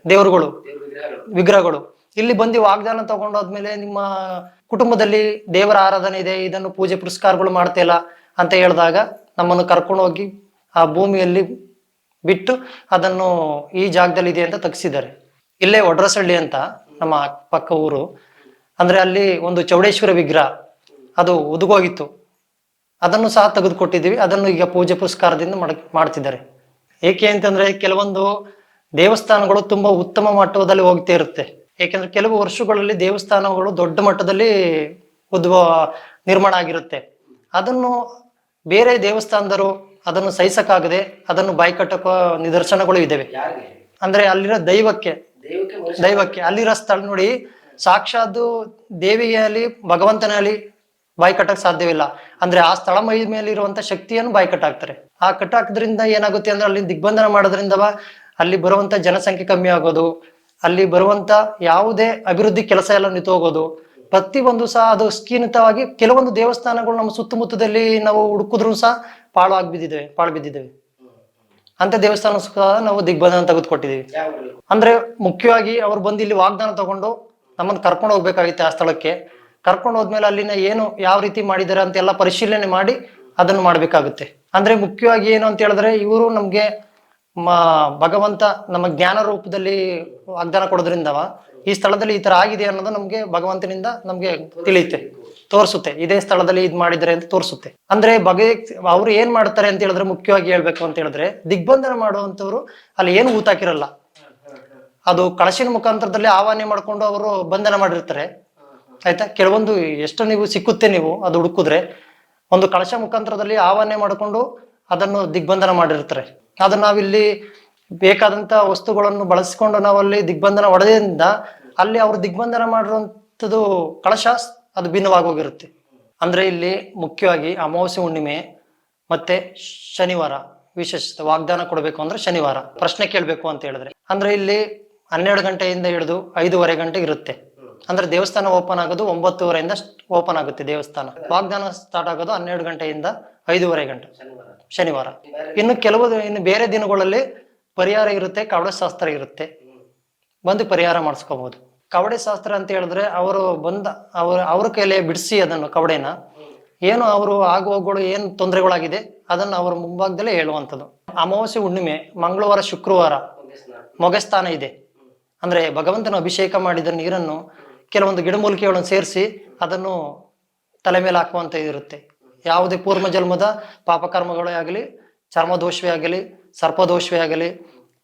ದೇವರುಗಳು, ವಿಗ್ರಹಗಳು. ಇಲ್ಲಿ ಬಂದು ವಾಗ್ದಾನ ತಗೊಂಡಾದ್ಮೇಲೆ ನಿಮ್ಮ ಕುಟುಂಬದಲ್ಲಿ ದೇವರ ಆರಾಧನೆ ಇದೆ, ಇದನ್ನು ಪೂಜೆ ಪುರಸ್ಕಾರಗಳು ಮಾಡ್ತಿಲ್ಲ ಅಂತ ಹೇಳಿದಾಗ ನಮ್ಮನ್ನು ಕರ್ಕೊಂಡು ಹೋಗಿ ಆ ಭೂಮಿಯಲ್ಲಿ ಬಿಟ್ಟು ಅದನ್ನು ಈ ಜಾಗದಲ್ಲಿ ಇದೆ ಅಂತ ತೆಗ್ಸಿದ್ದಾರೆ. ಇಲ್ಲೇ ಒಡ್ರಸಳ್ಳಿ ಅಂತ ನಮ್ಮ ಪಕ್ಕ ಊರು. ಅಂದ್ರೆ ಅಲ್ಲಿ ಒಂದು ಚೌಡೇಶ್ವರ ವಿಗ್ರಹ ಅದು ಉದುಗೋಗಿತ್ತು, ಅದನ್ನು ಸಹ ತೆಗೆದುಕೊಟ್ಟಿದ್ದೀವಿ. ಅದನ್ನು ಈಗ ಪೂಜೆ ಪುರಸ್ಕಾರದಿಂದ ಮಾಡ್ತಿದ್ದಾರೆ. ಏಕೆ ಅಂತಂದ್ರೆ ಕೆಲವೊಂದು ದೇವಸ್ಥಾನಗಳು ತುಂಬಾ ಉತ್ತಮ ಮಟ್ಟದಲ್ಲಿ ಹೋಗ್ತಾ ಇರುತ್ತೆ. ಏಕೆಂದ್ರೆ ಕೆಲವು ವರ್ಷಗಳಲ್ಲಿ ದೇವಸ್ಥಾನಗಳು ದೊಡ್ಡ ಮಟ್ಟದಲ್ಲಿ ನಿರ್ಮಾಣ ಆಗಿರುತ್ತೆ. ಅದನ್ನು ಬೇರೆ ದೇವಸ್ಥಾನದರು ಅದನ್ನು ಸಹಿಸಕ್ಕಾಗದೆ ಅದನ್ನು ಬಾಯ್ಕಟ್ಟೋ ನಿದರ್ಶನಗಳು ಇದಾವೆ. ಅಂದ್ರೆ ಅಲ್ಲಿರೋ ದೈವಕ್ಕೆ ಅಲ್ಲಿರೋ ಸ್ಥಳ ನೋಡಿ, ಸಾಕ್ಷಾತ್ ದೇವಿಯಲ್ಲಿ ಭಗವಂತನಲ್ಲಿ ಬಾಯಿ ಕಟ್ಟಕ್ ಸಾಧ್ಯವಿಲ್ಲ. ಅಂದ್ರೆ ಆ ಸ್ಥಳ ಮೈ ಮೇಲೆ ಇರುವಂತ ಶಕ್ತಿಯನ್ನು ಬಾಯಿ ಕಟ್ಟಾಕ್ತಾರೆ. ಆ ಕಟ್ಟಾಕೋದ್ರಿಂದ ಏನಾಗುತ್ತೆ ಅಂದ್ರೆ ಅಲ್ಲಿ ದಿಗ್ಬಂಧನ ಮಾಡೋದ್ರಿಂದ ಅಲ್ಲಿ ಬರುವಂತ ಜನಸಂಖ್ಯೆ ಕಮ್ಮಿ ಆಗೋದು, ಅಲ್ಲಿ ಬರುವಂತ ಯಾವುದೇ ಅಭಿವೃದ್ಧಿ ಕೆಲಸ ಎಲ್ಲ ನಿಂತು ಹೋಗೋದು. ಪ್ರತಿಯೊಂದು ಸಹ ಅದು ಸ್ಕೀನಿತವಾಗಿ ಕೆಲವೊಂದು ದೇವಸ್ಥಾನಗಳು ನಮ್ಮ ಸುತ್ತಮುತ್ತದಲ್ಲಿ ನಾವು ಹುಡುಕಿದ್ರು ಸಹ ಪಾಳು ಬಿದ್ದಿದ್ದೇವೆ. ಅಂತ ದೇವಸ್ಥಾನ ಸಹ ನಾವು ದಿಗ್ಬಂಧನ ತೆಗೆದುಕೊಟ್ಟಿದ್ದೀವಿ. ಅಂದ್ರೆ ಮುಖ್ಯವಾಗಿ ಅವ್ರು ಬಂದು ಇಲ್ಲಿ ವಾಗ್ದಾನ ತಗೊಂಡು ನಮ್ಮನ್ನು ಕರ್ಕೊಂಡು ಹೋಗ್ಬೇಕಾಗಿತ್ತು. ಆ ಸ್ಥಳಕ್ಕೆ ಕರ್ಕೊಂಡು ಹೋದ್ಮೇಲೆ ಅಲ್ಲಿನ ಏನು ಯಾವ ರೀತಿ ಮಾಡಿದ್ದಾರೆ ಅಂತ ಎಲ್ಲ ಪರಿಶೀಲನೆ ಮಾಡಿ ಅದನ್ನು ಮಾಡ್ಬೇಕಾಗುತ್ತೆ. ಅಂದ್ರೆ ಮುಖ್ಯವಾಗಿ ಏನು ಅಂತ ಹೇಳಿದ್ರೆ, ಇವರು ನಮ್ಗೆ ಭಗವಂತ ನಮ್ಮ ಜ್ಞಾನ ರೂಪದಲ್ಲಿ ವಾಗ್ದಾನ ಕೊಡೋದ್ರಿಂದ ಈ ಸ್ಥಳದಲ್ಲಿ ಈ ತರ ಆಗಿದೆ ಅನ್ನೋದು ನಮ್ಗೆ ಭಗವಂತನಿಂದ ನಮ್ಗೆ ತಿಳಿಯುತ್ತೆ. ತೋರಿಸುತ್ತೆ, ಇದೇ ಸ್ಥಳದಲ್ಲಿ ಇದ್ ಮಾಡಿದ್ರೆ ಅಂತ ತೋರಿಸುತ್ತೆ. ಅಂದ್ರೆ ಅವ್ರು ಏನ್ ಮಾಡ್ತಾರೆ ಅಂತ ಹೇಳಿದ್ರೆ, ಮುಖ್ಯವಾಗಿ ಹೇಳ್ಬೇಕು ಅಂತ ಹೇಳಿದ್ರೆ, ದಿಗ್ಬಂಧನ ಮಾಡುವಂತವ್ರು ಅಲ್ಲಿ ಏನು ಊತಾಕಿರಲ್ಲ, ಅದು ಕಳಶಿನ ಮುಖಾಂತರದಲ್ಲಿ ಆವಾಹನೆ ಮಾಡ್ಕೊಂಡು ಅವರು ಬಂಧನ ಮಾಡಿರ್ತಾರೆ. ಆಯ್ತಾ, ಕೆಲವೊಂದು ಎಷ್ಟು ನೀವು ಸಿಕ್ಕುತ್ತೆ, ನೀವು ಅದು ಹುಡುಕಿದ್ರೆ ಒಂದು ಕಳಶ ಮುಖಾಂತರದಲ್ಲಿ ಆವಾಹನೆ ಮಾಡಿಕೊಂಡು ಅದನ್ನು ದಿಗ್ಬಂಧನ ಮಾಡಿರ್ತಾರೆ. ಅದನ್ನ ನಾವಿಲ್ಲಿ ಬೇಕಾದಂತ ವಸ್ತುಗಳನ್ನು ಬಳಸಿಕೊಂಡು ನಾವಲ್ಲಿ ದಿಗ್ಬಂಧನ ಹೊಡೆದಿಂದ ಅಲ್ಲಿ ಅವ್ರು ದಿಗ್ಬಂಧನ ಮಾಡಿರುವಂಥದ್ದು ಕಳಶ ಅದು ಭಿನ್ನವಾಗಿ ಹೋಗಿರುತ್ತೆ. ಅಂದ್ರೆ ಇಲ್ಲಿ ಮುಖ್ಯವಾಗಿ ಅಮಾವಾಸ್ಯೆ ಹುಣ್ಣಿಮೆ ಮತ್ತೆ ಶನಿವಾರ ವಿಶೇಷ ವಾಗ್ದಾನ ಕೊಡಬೇಕು ಅಂದ್ರೆ ಶನಿವಾರ ಪ್ರಶ್ನೆ ಕೇಳಬೇಕು ಅಂತ ಹೇಳಿದ್ರೆ, ಅಂದ್ರೆ ಇಲ್ಲಿ 12 ಗಂಟೆಯಿಂದ ಹಿಡಿದು 5:30 ಗಂಟೆಗೆ ಇರುತ್ತೆ. ಅಂದ್ರೆ ದೇವಸ್ಥಾನ ಓಪನ್ ಆಗೋದು 9:30 ಓಪನ್ ಆಗುತ್ತೆ ದೇವಸ್ಥಾನ. ವಾಗ್ದಾನ ಸ್ಟಾರ್ಟ್ ಆಗೋದು 12 ಗಂಟೆಯಿಂದ 5:30 ಗಂಟೆ ಶನಿವಾರ. ಇನ್ನು ಬೇರೆ ದಿನಗಳಲ್ಲಿ ಪರಿಹಾರ ಇರುತ್ತೆ, ಕವಡೆ ಶಾಸ್ತ್ರ ಇರುತ್ತೆ, ಬಂದು ಪರಿಹಾರ ಮಾಡಿಸ್ಕೋಬಹುದು. ಕವಡೆ ಶಾಸ್ತ್ರ ಅಂತ ಹೇಳಿದ್ರೆ ಅವರು ಅವ್ರ ಕೈಲೇ ಬಿಡಿಸಿ ಅದನ್ನು ಕವಡೆನ ಏನು ಅವರು ಆಗುವಗಳು ಏನು ತೊಂದರೆಗಳಾಗಿದೆ ಅದನ್ನು ಅವರ ಮುಂಭಾಗದಲ್ಲೇ ಹೇಳುವಂಥದ್ದು. ಅಮಾವಾಸ್ಯೆ ಹುಣ್ಣಿಮೆ ಮಂಗಳವಾರ ಶುಕ್ರವಾರ ಮೊಗಸ್ಥಾನ ಇದೆ. ಅಂದ್ರೆ ಭಗವಂತನ ಅಭಿಷೇಕ ಮಾಡಿದ ನೀರನ್ನು ಕೆಲವೊಂದು ಗಿಡಮೂಲಿಕೆಗಳನ್ನು ಸೇರಿಸಿ ಅದನ್ನು ತಲೆ ಮೇಲೆ ಹಾಕುವಂತ ಇರುತ್ತೆ. ಯಾವುದೇ ಪೂರ್ವ ಜನ್ಮದ ಪಾಪಕರ್ಮಗಳೇ ಆಗಲಿ, ಚರ್ಮದೋಷವೇ ಆಗಲಿ, ಸರ್ಪದೋಷವೇ ಆಗಲಿ,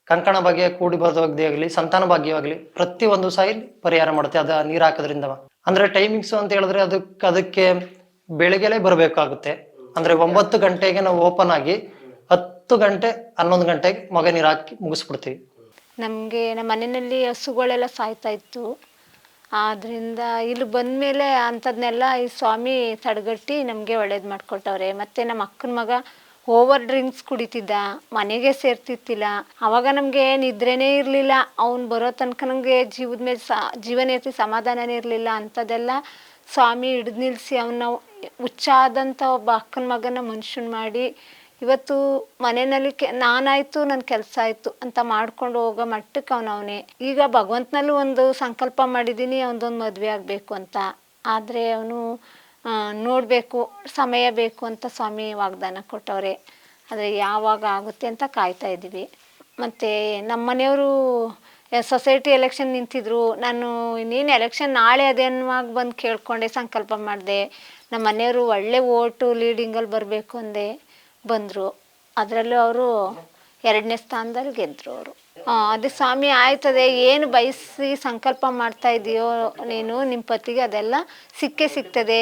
ಕಂಕಣ ಭಾಗ್ಯ ಕೂಡಿ ಬರೋದೇ ಆಗಲಿ, ಸಂತಾನ ಭಾಗ್ಯವಾಗಲಿ, ಪ್ರತಿಯೊಂದು ಸಹ ಪರಿಹಾರ ಮಾಡುತ್ತೆ ಅದ ನೀರು ಹಾಕೋದ್ರಿಂದ. ಅಂದ್ರೆ ಟೈಮಿಂಗ್ಸ್ ಅಂತ ಹೇಳಿದ್ರೆ ಅದಕ್ಕೆ ಬೆಳಗ್ಗೆಲೆ ಬರಬೇಕಾಗುತ್ತೆ. ಅಂದ್ರೆ 9 ಗಂಟೆಗೆ ನಾವು ಓಪನ್ ಆಗಿ 10 ಗಂಟೆ 11 ಗಂಟೆಗೆ ಮಗ ನೀರು ಹಾಕಿ ಮುಗಿಸ್ಬಿಡ್ತೀವಿ. ನಮಗೆ ನಮ್ಮ ಮನೆಯಲ್ಲಿ ಹಸುಗಳೆಲ್ಲ ಸಾಯ್ತಾ ಇತ್ತು. ಆದ್ರಿಂದ ಇಲ್ಲಿ ಬಂದಮೇಲೆ ಅಂಥದ್ನೆಲ್ಲ ಈ ಸ್ವಾಮಿ ತಡೆಗಟ್ಟಿ ನಮಗೆ ಒಳ್ಳೇದು ಮಾಡಿಕೊಟ್ಟವ್ರೆ. ಮತ್ತು ನಮ್ಮ ಅಕ್ಕನ ಮಗ ಓವರ್ ಡ್ರಿಂಕ್ಸ್ ಕುಡಿತಿದ್ದ, ಮನೆಗೆ ಸೇರ್ತಿತ್ತಿಲ್ಲ. ಆವಾಗ ನಮಗೆ ನಿದ್ರೆನೇ ಇರಲಿಲ್ಲ. ಅವ್ನು ಬರೋ ತನಕ ನಮಗೆ ಜೀವದ ಮೇಲೆ ಜೀವನ ಸಮಾಧಾನನೇ ಇರಲಿಲ್ಲ. ಅಂಥದ್ದೆಲ್ಲ ಸ್ವಾಮಿ ಹಿಡಿದು ನಿಲ್ಲಿಸಿ ಅವನ್ನ ಹುಚ್ಚಾದಂಥ ಒಬ್ಬ ಅಕ್ಕನ ಮಗನ ಮನುಷ್ಯನ ಮಾಡಿ ಇವತ್ತು ಮನೆಯಲ್ಲಿ ನಾನಾಯ್ತು ನನ್ನ ಕೆಲಸ ಆಯಿತು ಅಂತ ಮಾಡ್ಕೊಂಡು ಹೋಗೋ ಮಟ್ಟಕ್ಕೆ ಅವನೇ. ಈಗ ಭಗವಂತನಲ್ಲೂ ಒಂದು ಸಂಕಲ್ಪ ಮಾಡಿದ್ದೀನಿ, ಅವನದೊಂದು ಮದುವೆ ಆಗಬೇಕು ಅಂತ. ಆದರೆ ಅವನು ನೋಡಬೇಕು, ಸಮಯ ಬೇಕು ಅಂತ ಸ್ವಾಮಿ ವಾಗ್ದಾನ ಕೊಟ್ಟವ್ರೆ. ಆದರೆ ಯಾವಾಗ ಆಗುತ್ತೆ ಅಂತ ಕಾಯ್ತಾ ಇದ್ದೀವಿ. ಮತ್ತು ನಮ್ಮ ಮನೆಯವರು ಸೊಸೈಟಿ ಎಲೆಕ್ಷನ್ ನಿಂತಿದ್ರು. ನಾನು ಇನ್ನೇನು ಎಲೆಕ್ಷನ್ ನಾಳೆ ಅದೇನುವಾಗ ಬಂದು ಕೇಳ್ಕೊಂಡೆ, ಸಂಕಲ್ಪ ಮಾಡಿದೆ. ನಮ್ಮ ಮನೆಯವರು ಒಳ್ಳೆ ಓಟು ಲೀಡಿಂಗಲ್ಲಿ ಬರಬೇಕು ಅಂದೆ, ಬಂದರು. ಅದರಲ್ಲೂ ಅವರು 2ನೇ ಸ್ಥಾನದಲ್ಲಿ ಗೆದ್ದರು ಅವರು. ಅದೇ ಸ್ವಾಮಿ ಆಯ್ತದೆ, ಏನು ಬಯಸಿ ಸಂಕಲ್ಪ ಮಾಡ್ತಾ ಇದೆಯೋ ನೀನು ನಿಮ್ಮ ಪತಿಗೆ ಅದೆಲ್ಲ ಸಿಕ್ಕೇ ಸಿಗ್ತದೆ,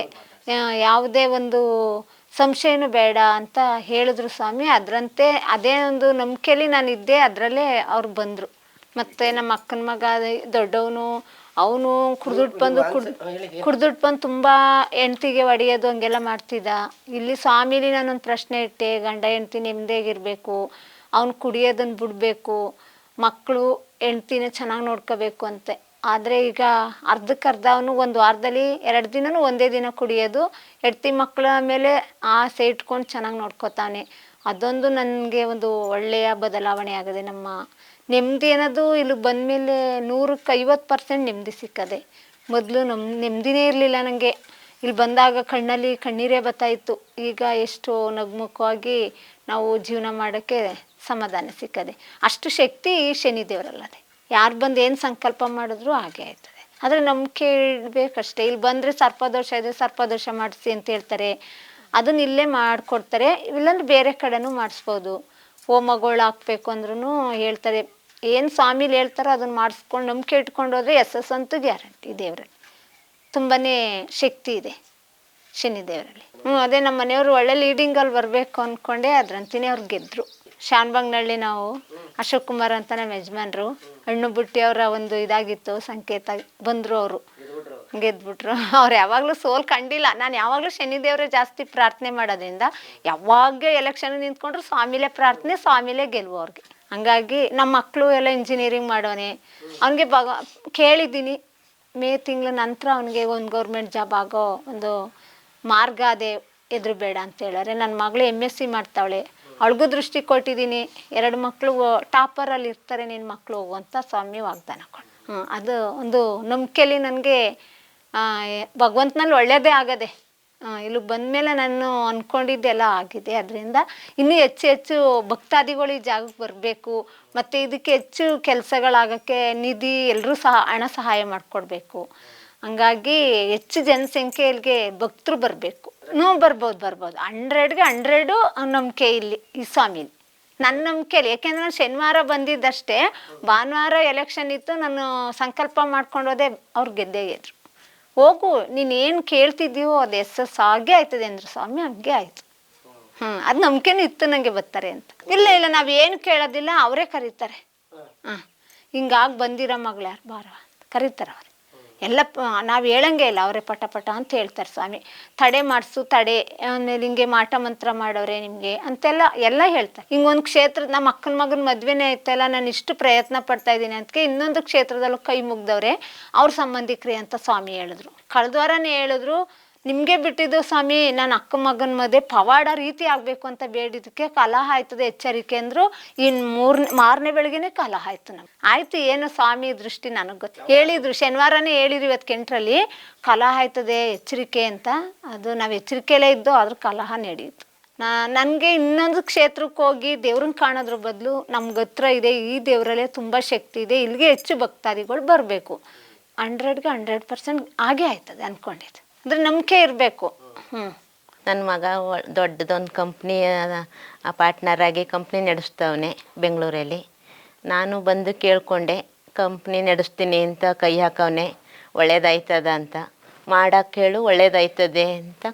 ಯಾವುದೇ ಒಂದು ಸಂಶಯನೂ ಬೇಡ ಅಂತ ಹೇಳಿದ್ರು ಸ್ವಾಮಿ. ಅದರಂತೆ ಅದೇ ಒಂದು ನಂಬಿಕೆಯಲ್ಲಿ ನಾನಿದ್ದೆ, ಅದರಲ್ಲೇ ಅವ್ರು ಬಂದರು. ಮತ್ತು ನಮ್ಮ ಅಕ್ಕನ ಮಗ ದೊಡ್ಡವನು, ಅವನು ಕುಡ್ದುಟ್ಟು ಬಂದು ತುಂಬ ಹೆಂಡ್ತಿಗೆ ಹೊಡೆಯೋದು ಹಂಗೆಲ್ಲ ಮಾಡ್ತಿದ್ದ. ಇಲ್ಲಿ ಸ್ವಾಮಿಲಿ ನಾನೊಂದು ಪ್ರಶ್ನೆ ಇಟ್ಟೆ, ಗಂಡ ಹೆಂಡ್ತಿ ನೆಮ್ಮದಿಯಾಗಿರಬೇಕು, ಅವ್ನು ಕುಡಿಯೋದನ್ನು ಬಿಡಬೇಕು, ಮಕ್ಕಳು ಹೆಂಡ್ತಿನ ಚೆನ್ನಾಗಿ ನೋಡ್ಕೋಬೇಕು ಅಂತೆ. ಆದರೆ ಈಗ ಅರ್ಧಕ್ಕರ್ಧ ಅವನು ಒಂದು ವಾರದಲ್ಲಿ 2 ದಿನನೂ ಒಂದೇ ದಿನ ಕುಡಿಯೋದು, ಹೆಂಡ್ತಿ ಮಕ್ಕಳ ಮೇಲೆ ಆಸೆ ಇಟ್ಕೊಂಡು ಚೆನ್ನಾಗಿ ನೋಡ್ಕೋತಾನೆ. ಅದೊಂದು ನನಗೆ ಒಂದು ಒಳ್ಳೆಯ ಬದಲಾವಣೆ ಆಗಿದೆ. ನಮ್ಮ ನೆಮ್ಮದಿ ಅನ್ನೋದು ಇಲ್ಲಿ ಬಂದಮೇಲೆ 150% ನೆಮ್ಮದಿ ಸಿಕ್ಕದೆ. ಮೊದಲು ನೆಮ್ಮದಿನೇ ಇರಲಿಲ್ಲ ನನಗೆ. ಇಲ್ಲಿ ಬಂದಾಗ ಕಣ್ಣಲ್ಲಿ ಕಣ್ಣೀರೇ ಬರ್ತಾಯಿತ್ತು. ಈಗ ಎಷ್ಟು ನಗ್ಮುಖವಾಗಿ ನಾವು ಜೀವನ ಮಾಡೋಕ್ಕೆ ಸಮಾಧಾನ ಸಿಕ್ಕದೆ. ಅಷ್ಟು ಶಕ್ತಿ ಶನಿದೇವರಲ್ಲದೆ. ಯಾರು ಬಂದು ಏನು ಸಂಕಲ್ಪ ಮಾಡಿದ್ರು ಹಾಗೆ ಆಯ್ತದೆ. ಆದರೆ ನಂಬಿಕೆ ಇಡಬೇಕಷ್ಟೇ. ಇಲ್ಲಿ ಬಂದರೆ ಸರ್ಪದೋಷ ಇದೆ, ಸರ್ಪದೋಷ ಮಾಡಿಸಿ ಅಂತ ಹೇಳ್ತಾರೆ, ಅದನ್ನ ಇಲ್ಲೇ ಮಾಡಿಕೊಡ್ತಾರೆ. ಇಲ್ಲಾಂದ್ರೆ ಬೇರೆ ಕಡೆನೂ ಮಾಡಿಸ್ಬೋದು. ಹೋಮಗಳು ಹಾಕ್ಬೇಕು ಅಂದ್ರೂ ಹೇಳ್ತಾರೆ. ಏನು ಸ್ವಾಮಿಲಿ ಹೇಳ್ತಾರೋ ಅದನ್ನು ಮಾಡಿಸ್ಕೊಂಡು ನಂಬಿಕೆ ಇಟ್ಕೊಂಡು ಹೋದರೆ ಯಶಸ್ಸಂತೂ ಗ್ಯಾರಂಟಿ. ದೇವರಲ್ಲಿ ತುಂಬಾ ಶಕ್ತಿ ಇದೆ ಶನಿದೇವರಲ್ಲಿ. ಅದೇ ನಮ್ಮ ಮನೆಯವರು ಒಳ್ಳೆ ಲೀಡಿಂಗಲ್ಲಿ ಬರಬೇಕು ಅಂದ್ಕೊಂಡೆ, ಅದರಂತೆಯೇ ಅವ್ರು ಗೆದ್ದರು. ಶಾನ್ಬಾಗ್ನಳ್ಳಿ ನಾವು ಅಶೋಕ್ ಕುಮಾರ್ ಅಂತ ನಮ್ಮ ಯಜಮಾನ್ರು, ಹಣ್ಣು ಬುಟ್ಟಿ ಅವರ ಒಂದು ಇದಾಗಿತ್ತು ಸಂಕೇತ, ಬಂದರು ಅವರು, ಗೆದ್ಬಿಟ್ರು. ಅವ್ರು ಯಾವಾಗಲೂ ಸೋಲ್ ಕಂಡಿಲ್ಲ. ನಾನು ಯಾವಾಗಲೂ ಶನಿದೇವರೇ ಜಾಸ್ತಿ ಪ್ರಾರ್ಥನೆ ಮಾಡೋದ್ರಿಂದ ಯಾವಾಗ ಎಲೆಕ್ಷನ್ ನಿಂತ್ಕೊಂಡ್ರು ಸ್ವಾಮಿಲೇ ಪ್ರಾರ್ಥನೆ, ಸ್ವಾಮಿಲೇ ಗೆಲುವು ಅವ್ರಿಗೆ. ಹಂಗಾಗಿ ನಮ್ಮ ಮಕ್ಕಳು ಎಲ್ಲ ಇಂಜಿನಿಯರಿಂಗ್ ಮಾಡೋನೆ. ಅವನಿಗೆ ಕೇಳಿದ್ದೀನಿ, ಮೇ ತಿಂಗಳ ನಂತರ ಅವನಿಗೆ ಒಂದು ಗೌರ್ಮೆಂಟ್ ಜಾಬ್ ಆಗೋ ಒಂದು ಮಾರ್ಗ ಅದೇ, ಎದುರು ಬೇಡ ಅಂತ ಹೇಳಾರೆ. ನನ್ನ ಮಗಳು MSc ಮಾಡ್ತಾವಳೆ, ಅವಳಿಗೂ ದೃಷ್ಟಿ ಕೊಟ್ಟಿದ್ದೀನಿ. 2 ಮಕ್ಕಳು ಟಾಪರಲ್ಲಿ ಇರ್ತಾರೆ, ನಿನ್ನ ಮಕ್ಕಳು ಹೋಗು ಅಂತ ಸ್ವಾಮಿ ವಾಗ್ದಾನ ಕೊಟ್ಟು. ಅದು ಒಂದು ನಂಬಿಕೆಯಲ್ಲಿ ನನಗೆ ಭಗವಂತನಲ್ಲಿ ಒಳ್ಳೆಯದೇ ಆಗದೆ. ಇಲ್ಲಿ ಬಂದಮೇಲೆ ನಾನು ಅಂದ್ಕೊಂಡಿದ್ದೆಲ್ಲ ಆಗಿದೆ. ಅದರಿಂದ ಇನ್ನೂ ಹೆಚ್ಚು ಭಕ್ತಾದಿಗಳು ಈ ಜಾಗಕ್ಕೆ ಬರಬೇಕು. ಮತ್ತು ಇದಕ್ಕೆ ಹೆಚ್ಚು ಕೆಲಸಗಳಾಗೋಕ್ಕೆ ನಿಧಿ ಎಲ್ಲರೂ ಹಣ ಸಹಾಯ ಮಾಡಿಕೊಡ್ಬೇಕು. ಹಂಗಾಗಿ ಹೆಚ್ಚು ಜನಸಂಖ್ಯೆ ಇಲ್ಲಿಗೆ ಭಕ್ತರು ಬರಬೇಕು. ಬರ್ಬೋದು 100ಗೆ 100 ನಂಬಿಕೆ ಇಲ್ಲಿ ಈ ಸ್ವಾಮಿಲಿ. ನನ್ನ ನಂಬಿಕೆಯಲ್ಲಿ, ಯಾಕೆಂದ್ರೆ ನಾನು ಶನಿವಾರ ಬಂದಿದ್ದಷ್ಟೇ, ಭಾನುವಾರ ಎಲೆಕ್ಷನ್ ಇತ್ತು, ನಾನು ಸಂಕಲ್ಪ ಮಾಡ್ಕೊಂಡು ಹೋದೆ, ಅವ್ರು ಗೆದ್ದೇ ಗೆದ್ರು. ಹೋಗು, ನೀನು ಏನು ಕೇಳ್ತಿದ್ದೀವೋ ಅದು ಎಸ್ ಆಗೇ ಆಯ್ತದೆ ಅಂದರು ಸ್ವಾಮಿ. ಹಂಗೆ ಆಯಿತು. ಅದು ನಂಬಿಕೆನೂ ಇತ್ತು ನನಗೆ ಬರ್ತಾರೆ ಅಂತ. ಇಲ್ಲ ನಾವು ಏನು ಕೇಳೋದಿಲ್ಲ, ಅವರೇ ಕರೀತಾರೆ. ಹಿಂಗಾಗಿ ಬಂದಿರೋ ಮಗಳು ಯಾರು ಬಾರ ಅಂತ ಕರೀತಾರೆ ಅವ್ರು. ಎಲ್ಲ ನಾವು ಹೇಳಂಗೆ ಇಲ್ಲ, ಅವರೇ ಪಟ ಅಂತ ಹೇಳ್ತಾರೆ ಸ್ವಾಮಿ. ತಡೆ ಮಾಡಿಸು, ತಡೆ, ಆಮೇಲೆ ಹಿಂಗೆ ಮಾಟ ಮಂತ್ರ ಮಾಡೋರೆ ನಿಮಗೆ ಅಂತೆಲ್ಲ ಹೇಳ್ತಾರೆ. ಹಿಂಗೊಂದು ಕ್ಷೇತ್ರದ ನಮ್ಮ ಅಕ್ಕನ ಮಗನ ಮದುವೆನೇ ಆಯ್ತಲ್ಲ, ನಾನು ಇಷ್ಟು ಪ್ರಯತ್ನ ಪಡ್ತಾ ಇದ್ದೀನಿ ಅದಕ್ಕೆ ಇನ್ನೊಂದು ಕ್ಷೇತ್ರದಲ್ಲೂ ಕೈ ಮುಗ್ದವ್ರೆ, ಅವ್ರ ಸಂಬಂಧಿಕ್ರಿ ಅಂತ ಸ್ವಾಮಿ ಹೇಳಿದ್ರು. ಕಳೆದ ವಾರನೇ ಹೇಳಿದ್ರು, ನಿಮಗೆ ಬಿಟ್ಟಿದ್ದು ಸ್ವಾಮಿ, ನಾನು ಅಕ್ಕ ಮಗನ ಮದುವೆ ಪವಾಡ ರೀತಿ ಆಗಬೇಕು ಅಂತ ಬೇಡಿದ್ದಕ್ಕೆ ಕಲಹ ಆಯ್ತದೆ, ಎಚ್ಚರಿಕೆ ಅಂದರು. ಇನ್ನು ಮಾರನೇ ಬೆಳಗ್ಗೆನೇ ಕಲಹ ಆಯ್ತು. ನಮ್ಗೆ ಆಯ್ತು, ಏನು ಸ್ವಾಮಿ ದೃಷ್ಟಿ ನನಗೆ ಗೊತ್ತು. ಹೇಳಿದ್ರು ಶನಿವಾರನೇ ಹೇಳಿದ್ರು, ಇವತ್ತು ಕೆಂಟ್ರಲ್ಲಿ ಕಲಹ ಆಯ್ತದೆ ಎಚ್ಚರಿಕೆ ಅಂತ. ಅದು ನಾವು ಎಚ್ಚರಿಕೆಯಲ್ಲೇ ಇದ್ದು ಅದ್ರ ಕಲಹ ನಡೆಯಿತು. ನನಗೆ ಇನ್ನೊಂದು ಕ್ಷೇತ್ರಕ್ಕೆ ಹೋಗಿ ದೇವ್ರನ್ನ ಕಾಣೋದ್ರ ಬದಲು ನಮ್ಗೆ ಹತ್ರ ಇದೆ, ಈ ದೇವರಲ್ಲೇ ತುಂಬ ಶಕ್ತಿ ಇದೆ, ಇಲ್ಲಿಗೆ ಹೆಚ್ಚು ಭಕ್ತಾದಿಗಳು ಬರಬೇಕು. 100ಗೆ 100% ಆಗೇ ಆಯ್ತದೆ ಅಂದ್ಕೊಂಡಿದ್ದು. ಅಂದ್ರೆ ನಂಬಿಕೆ ಇರಬೇಕು. ನನ್ನ ಮಗ ದೊಡ್ಡದೊಂದು ಕಂಪ್ನಿ ಪಾರ್ಟ್ನರ್ ಆಗಿ ಕಂಪ್ನಿ ನಡೆಸ್ತವನೆ ಬೆಂಗಳೂರಲ್ಲಿ. ನಾನು ಬಂದು ಕೇಳಿಕೊಂಡೆ, ಕಂಪ್ನಿ ನಡೆಸ್ತೀನಿ ಅಂತ ಕೈ ಹಾಕವನೆ, ಒಳ್ಳೇದಾಯ್ತದ ಅಂತ. ಮಾಡೋಕ್ಕೆ ಹೇಳು, ಒಳ್ಳೇದಾಯ್ತದೆ ಅಂತ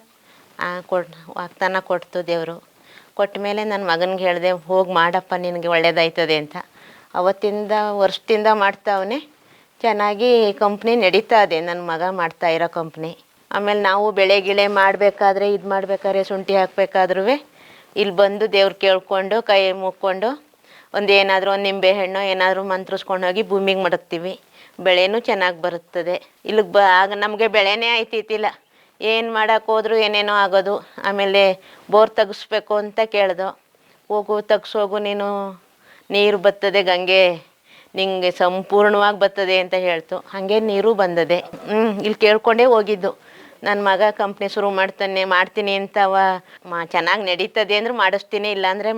ವಾಗ್ದಾನ ಕೊಡ್ತು ದೇವರು. ಕೊಟ್ಟ ಮೇಲೆ ನನ್ನ ಮಗನಿಗೆ ಹೇಳಿದೆ, ಹೋಗಿ ಮಾಡಪ್ಪ, ನಿನಗೆ ಒಳ್ಳೇದಾಯ್ತದೆ ಅಂತ. ಅವತ್ತಿಂದ ವರ್ಷದಿಂದ ಮಾಡ್ತಾವನೆ. ಚೆನ್ನಾಗಿ ಕಂಪ್ನಿ ನಡೀತಾ ಇದೆ, ನನ್ನ ಮಗ ಮಾಡ್ತಾಯಿರೋ ಕಂಪ್ನಿ. ಆಮೇಲೆ ನಾವು ಬೆಳೆ ಗಿಳೆ ಮಾಡಬೇಕಾದ್ರೆ, ಇದು ಮಾಡಬೇಕಾದ್ರೆ, ಶುಂಠಿ ಹಾಕಬೇಕಾದ್ರೂ ಇಲ್ಲಿ ಬಂದು ದೇವ್ರು ಕೇಳ್ಕೊಂಡು ಕೈ ಮುಕ್ಕೊಂಡು ಒಂದು ನಿಂಬೆ ಹಣ್ಣು ಏನಾದರೂ ಮಂತ್ರಿಸ್ಕೊಂಡು ಹೋಗಿ ಭೂಮಿಗೆ ಮಡಗ್ತೀವಿ. ಬೆಳೆನೂ ಚೆನ್ನಾಗಿ ಬರುತ್ತದೆ. ಇಲ್ಲಿಗೆ ಆಗ ನಮಗೆ ಬೆಳೆನೇ ಆಯ್ತಿತ್ತಿಲ್ಲ. ಏನು ಮಾಡೋಕೆ ಹೋದ್ರು ಏನೇನೋ ಆಗೋದು. ಆಮೇಲೆ ಬೋರ್ ತೆಗಿಸ್ಬೇಕು ಅಂತ ಕೇಳ್ದು. ಹೋಗು ತೆಗ್ಸೋಗು, ನೀನು ನೀರು ಬರ್ತದೆ ಗಂಗೆ, ನಿಂಗೆ ಸಂಪೂರ್ಣವಾಗಿ ಬರ್ತದೆ ಅಂತ ಹೇಳ್ತು. ಹಾಗೆ ನೀರು ಬಂದದೆ. ಇಲ್ಲಿ ಕೇಳ್ಕೊಂಡೇ ಹೋಗಿದ್ದು. ನನ್ನ ಮಗ ಕಂಪ್ನಿ ಶುರು ಮಾಡ್ತೀನಿ ಅಂತವ ಚೆನ್ನಾಗಿ ನಡೀತದೆ ಅಂದ್ರೆ ಮಾಡಿಸ್ತೀನಿ, ಇಲ್ಲಾಂದರೆ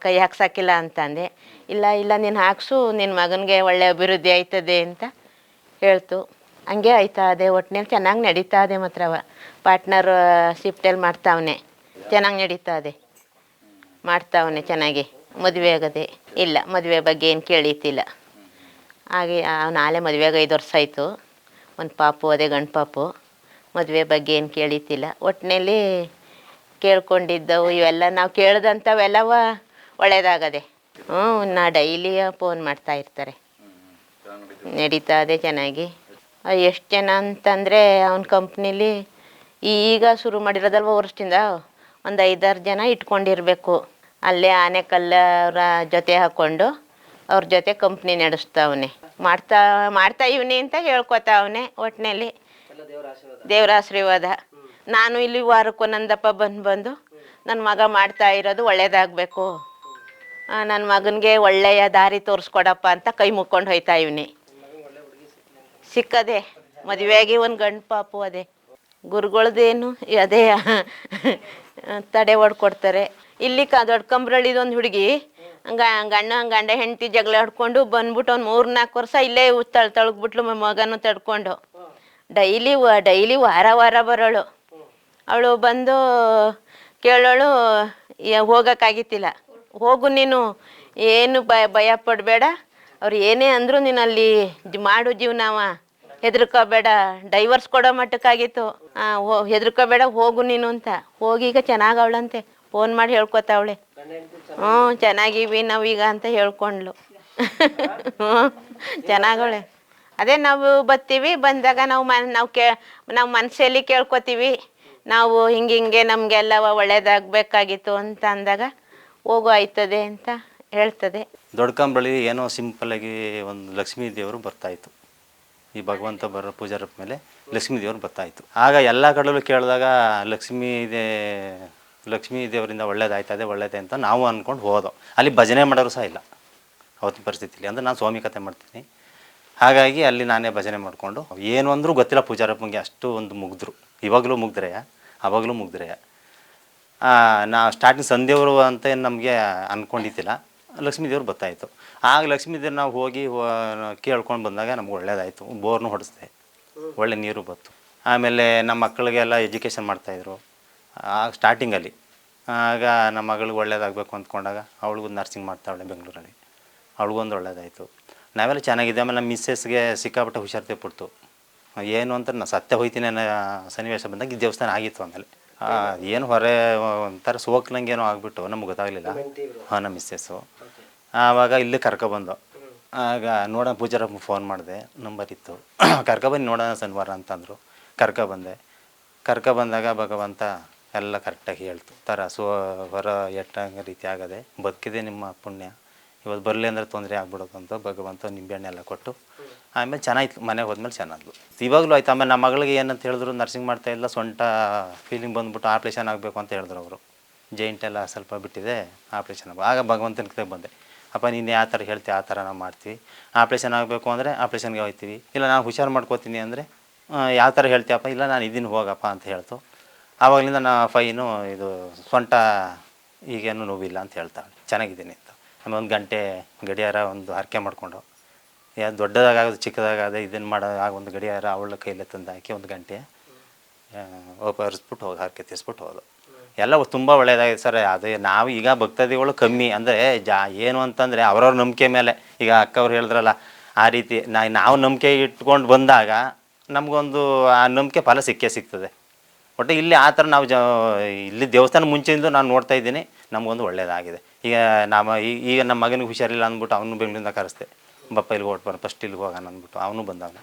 ಕೈ ಹಾಕ್ಸೋಕ್ಕಿಲ್ಲ ಅಂತಂದೆ. ಇಲ್ಲ ನೀನು ಹಾಕ್ಸು, ನಿನ್ನ ಮಗನಿಗೆ ಒಳ್ಳೆ ಅಭಿವೃದ್ಧಿ ಆಯ್ತದೆ ಅಂತ ಹೇಳ್ತು. ಹಂಗೆ ಆಯ್ತಾ ಅದೇ ಒಟ್ಟಿನಲ್ಲಿ ಚೆನ್ನಾಗಿ ನಡೀತಾ ಇದೆ. ಮಾತ್ರ ಪಾರ್ಟ್ನರ್ ಶಿಫ್ಟಲ್ಲಿ ಮಾಡ್ತಾವನೆ, ಚೆನ್ನಾಗಿ ನಡೀತಾ ಇದೆ, ಮಾಡ್ತಾವನೆ ಚೆನ್ನಾಗಿ. ಮದುವೆ ಆಗದೆ ಇಲ್ಲ, ಮದುವೆ ಬಗ್ಗೆ ಏನು ಕೇಳೀತಿಲ್ಲ. ಹಾಗೆ ನಾಳೆ ಮದುವೆಗೆ 5 ವರ್ಷ ಆಯಿತು. ಒಂದು ಪಾಪು ಅದೇ ಗಂಡು ಪಾಪು. ಮದುವೆ ಬಗ್ಗೆ ಏನು ಕೇಳೀತಿಲ್ಲ. ಒಟ್ಟಿನಲ್ಲಿ ಕೇಳ್ಕೊಂಡಿದ್ದವು ಇವೆಲ್ಲ ನಾವು ಕೇಳ್ದಂಥವೆಲ್ಲವ ಒಳ್ಳೇದಾಗದೆ. ನಾ ಡೈಲಿ ಫೋನ್ ಮಾಡ್ತಾ ಇರ್ತಾರೆ. ನಡೀತಾ ಇದೆ ಚೆನ್ನಾಗಿ. ಎಷ್ಟು ಜನ ಅಂತಂದರೆ ಅವನ ಕಂಪ್ನೀಲಿ ಈಗ ಶುರು ಮಾಡಿರೋದಲ್ವ ವರ್ಷದಿಂದ ಒಂದು 5-6 ಜನ ಇಟ್ಕೊಂಡಿರಬೇಕು. ಅಲ್ಲೇ ಆನೆಕಲ್ಲರ ಜೊತೆ ಹಾಕ್ಕೊಂಡು ಅವ್ರ ಜೊತೆ ಕಂಪ್ನಿ ನಡೆಸ್ತಾವನೆ. ಮಾಡ್ತಾ ಇವನಿ ಅಂತ ಹೇಳ್ಕೊತಾವನೆ. ಒಟ್ಟಿನಲ್ಲಿ ದೇವರ ಆಶೀರ್ವಾದ. ನಾನು ಇಲ್ಲಿ ವಾರಕ್ಕೊಂದಪ್ಪ ಬಂದು ನನ್ನ ಮಗ ಮಾಡ್ತಾ ಇರೋದು ಒಳ್ಳೇದಾಗಬೇಕು, ನನ್ನ ಮಗನಿಗೆ ಒಳ್ಳೆಯ ದಾರಿ ತೋರಿಸ್ಕೊಡಪ್ಪ ಅಂತ ಕೈ ಮುಕ್ಕೊಂಡು ಹೋಯ್ತಾ ಇವನಿ. ಸಿಕ್ಕದೆ ಮದುವೆಯಾಗಿ ಒಂದು ಗಂಡು ಪಾಪು. ಅದೇ ಗುರುಗಳದೇನು ಅದೇ ತಡೆ ಹೊಡ್ಕೊಡ್ತಾರೆ. ಇಲ್ಲಿ ದೊಡ್ಡ ಕಂಬ್ರಳ್ಳಿದೊಂದು ಹುಡುಗಿ ಗಂಡ ಹೆಂಡತಿ ಜಗಳ ಆಡ್ಕೊಂಡು ಬಂದ್ಬಿಟ್ಟು ಒಂದು 3-4 ವರ್ಷ ಇಲ್ಲೇ ತಳಗ್ಬಿಟ್ಲು. ಮಗನೂ ತಡ್ಕೊಂಡು ಡೈಲಿ ವಾರ ಬರೋಳು. ಅವಳು ಬಂದು ಕೇಳೋಳು, ಹೋಗೋಕ್ಕಾಗಿತ್ತಿಲ್ಲ. ಹೋಗು ನೀನು, ಏನು ಭಯ ಪಡಬೇಡ, ಅವ್ರು ಏನೇ ಅಂದರೂ ನೀನು ಅಲ್ಲಿ ಮಾಡು ಜೀವನವ, ಹೆದರ್ಕೋಬೇಡ, ಡೈವರ್ಸ್ ಕೊಡೋ ಮಟ್ಟಕ್ಕಾಗಿತ್ತು. ಹೆದರ್ಕೋಬೇಡ, ಹೋಗು ನೀನು ಅಂತ. ಹೋಗಿ ಈಗ ಚೆನ್ನಾಗವಳಂತೆ. ಫೋನ್ ಮಾಡಿ ಹೇಳ್ಕೊತಾವಳೆ, ಚೆನ್ನಾಗಿವಿ ನಾವೀಗ ಅಂತ ಹೇಳ್ಕೊಂಡ್ಲು. ಚೆನ್ನಾಗವಳೆ. ಅದೇ ನಾವು ಬರ್ತೀವಿ, ಬಂದಾಗ ನಾವು ಮನಸ್ಸಲ್ಲಿ ಕೇಳ್ಕೊತೀವಿ, ನಾವು ಹಿಂಗೆ ನಮಗೆಲ್ಲ ಒಳ್ಳೇದಾಗಬೇಕಾಗಿತ್ತು ಅಂತ ಅಂದಾಗ ಹೋಗು ಆಯ್ತದೆ ಅಂತ ಹೇಳ್ತದೆ. ದೊಡ್ಡ ಕಂಬಳಿ ಏನೋ ಸಿಂಪಲ್ಲಾಗಿ ಒಂದು ಲಕ್ಷ್ಮೀ ದೇವರು ಬರ್ತಾಯಿತ್ತು. ಈ ಭಗವಂತ ಬರೋ ಪೂಜಾರ ಮೇಲೆ ಲಕ್ಷ್ಮೀ ದೇವರು ಬರ್ತಾಯಿತ್ತು. ಆಗ ಎಲ್ಲ ಕಡೆಯಲ್ಲೂ ಕೇಳಿದಾಗ ಲಕ್ಷ್ಮೀ ದೇವರಿಂದ ಒಳ್ಳೇದೇ ಅಂತ ನಾವು ಅಂದ್ಕೊಂಡು ಹೋದೋ. ಅಲ್ಲಿ ಭಜನೆ ಮಾಡೋರು ಸಹ ಇಲ್ಲ ಅವತ್ತಿನ ಪರಿಸ್ಥಿತಿಲಿ. ಅಂದರೆ ನಾನು ಸ್ವಾಮಿ ಕತೆ ಮಾಡ್ತೀನಿ. ಹಾಗಾಗಿ ಅಲ್ಲಿ ನಾನೇ ಭಜನೆ ಮಾಡಿಕೊಂಡು ಏನು ಅಂದರೂ ಗೊತ್ತಿಲ್ಲ ಪೂಜಾರಪ್ಪಂಗೆ ಅಷ್ಟು ಒಂದು ಮುಗಿದ್ರು. ಇವಾಗಲೂ ಮುಗ್ದ್ರೆಯ, ಆವಾಗಲೂ ಮುಗ್ದ್ರೆಯ. ನಾ ಸ್ಟಾರ್ಟಿಂಗ್ ಸಂದೇವರು ಅಂತ ಏನು ನಮಗೆ ಅಂದ್ಕೊಂಡಿದ್ದಿಲ್ಲ. ಲಕ್ಷ್ಮೀ ದೇವ್ರು ಬರ್ತಾಯಿತ್ತು. ಆಗ ಲಕ್ಷ್ಮೀ ದೇವ್ರು ನಾವು ಹೋಗಿ ಕೇಳ್ಕೊಂಡು ಬಂದಾಗ ನಮ್ಗೆ ಒಳ್ಳೇದಾಯಿತು. ಬೋರ್ನು ಹೊಡೆಸ್ದೆ. ಒಳ್ಳೆ ನೀರು ಬಂತು. ಆಮೇಲೆ ನಮ್ಮ ಮಕ್ಕಳಿಗೆಲ್ಲ ಎಜುಕೇಷನ್ ಮಾಡ್ತಾಯಿದ್ರು ಸ್ಟಾರ್ಟಿಂಗಲ್ಲಿ. ಆಗ ನಮ್ಮ ಮಗಳಿಗೆ ಒಳ್ಳೇದಾಗಬೇಕು ಅಂದ್ಕೊಂಡಾಗ ಅವಳಿಗೂ ನರ್ಸಿಂಗ್ ಮಾಡ್ತಾವಳೆ ಬೆಂಗಳೂರಲ್ಲಿ, ಅವಳಿಗೊಂದು ಒಳ್ಳೇದಾಯಿತು. ನಾವೆಲ್ಲ ಚೆನ್ನಾಗಿದೆ. ಆಮೇಲೆ ನಮ್ಮ ಮಿಸ್ಸಸ್ಗೆ ಸಿಕ್ಕಾಪಟ್ಟೆ ಹುಷಾರತೆ ಪಡ್ತು. ಏನು ಅಂತ ನಾನು ಸತ್ಯ ಹೋಯ್ತೀನಿ ಅನ್ನೋ ಸನ್ನಿವೇಶ ಬಂದಾಗ ಈ ದೇವಸ್ಥಾನ ಆಗಿತ್ತು. ಆಮೇಲೆ ಏನು ಹೊರೆ ಒಂಥರ ಸೋಕ್ನಂಗೆ ಏನೋ ಆಗಿಬಿಟ್ಟು ನಮ್ಗೆ ಗೊತ್ತಾಗಲಿಲ್ಲ. ನಮ್ಮ ಮಿಸ್ಸಸ್ಸು ಆವಾಗ ಇಲ್ಲಿ ಕರ್ಕೊಬಂದು, ಆಗ ನೋಡೋಣ ಪೂಜಾರಪ್ಪ ಫೋನ್ ಮಾಡಿದೆ, ನಂಬರ್ ಇತ್ತು, ಕರ್ಕೊಬಂದು ನೋಡೋಣ ಶನಿವಾರ ಅಂತಂದರು. ಕರ್ಕೊಬಂದಾಗ ಭಗವಂತ ಎಲ್ಲ ಕರೆಕ್ಟಾಗಿ ಹೇಳ್ತು. ಥರ ಹೊರ ಎಟ್ಟಂಗೆ ರೀತಿ ಆಗದೆ ಬದುಕಿದೆ ನಿಮ್ಮ ಪುಣ್ಯ, ಇವತ್ತು ಬರಲಿ ಅಂದರೆ ತೊಂದರೆ ಆಗ್ಬಿಡೋದು ಅಂತ ಭಗವಂತ ನಿಂಬೆಹಣ್ಣೆಲ್ಲ ಕೊಟ್ಟು ಆಮೇಲೆ ಚೆನ್ನಾಗಿತ್ತು. ಮನೆಗೆ ಹೋದ್ಮೇಲೆ ಚೆನ್ನಾದ್ಲು, ಇವಾಗಲೂ ಆಯ್ತು. ಆಮೇಲೆ ನಮ್ಮ ಮಗಳಿಗೆ ಏನಂತ ಹೇಳಿದ್ರು, ನರ್ಸಿಂಗ್ ಮಾಡ್ತಾಯಿಲ್ಲ, ಸೊಂಟ ಫೀಲಿಂಗ್ ಬಂದುಬಿಟ್ಟು ಆಪ್ರೇಷನ್ ಆಗಬೇಕು ಅಂತ ಹೇಳಿದ್ರು ಅವರು. ಜೈಂಟ್ ಎಲ್ಲ ಸ್ವಲ್ಪ ಬಿಟ್ಟಿದೆ, ಆಪ್ರೇಷನ್ ಆಗಬೇಕು. ಆಗ ಭಗವಂತನ ಕಡೆ ಬಂದೆ, ಅಪ್ಪ ನೀನು ಯಾವ ಥರ ಹೇಳ್ತೀವಿ ಆ ಥರ ನಾವು ಮಾಡ್ತೀವಿ. ಆಪ್ರೇಷನ್ ಆಗಬೇಕು ಅಂದರೆ ಆಪ್ರೇಷನ್ಗೆ ಹೋಗ್ತೀವಿ, ಇಲ್ಲ ನಾನು ಹುಷಾರು ಮಾಡ್ಕೋತೀನಿ ಅಂದರೆ ಯಾವ ಥರ ಹೇಳ್ತೀಯಪ್ಪ, ಇಲ್ಲ ನಾನು ಇದನ್ನು ಹೋಗಪ್ಪ ಅಂತ ಹೇಳ್ತು. ಆವಾಗಲಿಂದ ನಾ ಫೈನು ಇದು ಸೊಂಟ ಈಗೇನು ನೋವಿಲ್ಲ ಅಂತ ಹೇಳ್ತಾಳೆ, ಚೆನ್ನಾಗಿದ್ದೀನಿ ಅಂತ. ಆಮೇಲೆ ಒಂದು ಗಂಟೆ ಗಡಿಯಾರ ಒಂದು ಹರಕೆ ಮಾಡಿಕೊಂಡು, ಯಾರು ದೊಡ್ಡದಾಗೋದು ಚಿಕ್ಕದಾಗದೆ ಇದನ್ನು ಮಾಡೋ ಆಗ ಒಂದು ಗಡಿಯಾರ ಅವಳ ಕೈಲೇ ತಂದು ಹಾಕಿ ಒಂದು ಗಂಟೆ ಒಪ್ಪರಿಸ್ಬಿಟ್ಟು ಹೋಗಿ ಹರಕೆ ತೀರಿಸ್ಬಿಟ್ಟು ಹೋದು. ಎಲ್ಲ ತುಂಬ ಒಳ್ಳೆಯದಾಗಿದೆ ಸರ್. ಅದೇ ನಾವು ಈಗ ಭಕ್ತಾದಿಗಳು ಕಮ್ಮಿ ಅಂದರೆ ಏನು ಅಂತಂದರೆ ಅವ್ರವ್ರ ನಂಬಿಕೆ ಮೇಲೆ. ಈಗ ಅಕ್ಕವ್ರು ಹೇಳಿದ್ರಲ್ಲ ಆ ರೀತಿ ನಾವು ನಂಬಿಕೆ ಇಟ್ಕೊಂಡು ಬಂದಾಗ ನಮಗೊಂದು ಆ ನಂಬಿಕೆ ಫಲ ಸಿಗ್ತದೆ. ಒಟ್ಟು ಇಲ್ಲಿ ಆ ಥರ ನಾವು ಇಲ್ಲಿ ದೇವಸ್ಥಾನ ಮುಂಚೆಯಿಂದ ನಾನು ನೋಡ್ತಾ ಇದ್ದೀನಿ, ನಮಗೊಂದು ಒಳ್ಳೆಯದಾಗಿದೆ. ಈಗ ಈಗ ನಮ್ಮ ಮಗನಿಗೆ ಹುಷಾರಿಲ್ಲ ಅಂದ್ಬಿಟ್ಟು ಅವನು ಬೆಂಗಳೂರಿಂದ ಕರೆಸ್ದೆ, ಬಪ್ಪ ಇಲ್ಲಿಗೆ ಹೊರಟು ಫಸ್ಟ್ ಇಲ್ಲಿಗೆ ಹೋಗೋಣ ಅಂದ್ಬಿಟ್ಟು ಅವನು ಬಂದವನು.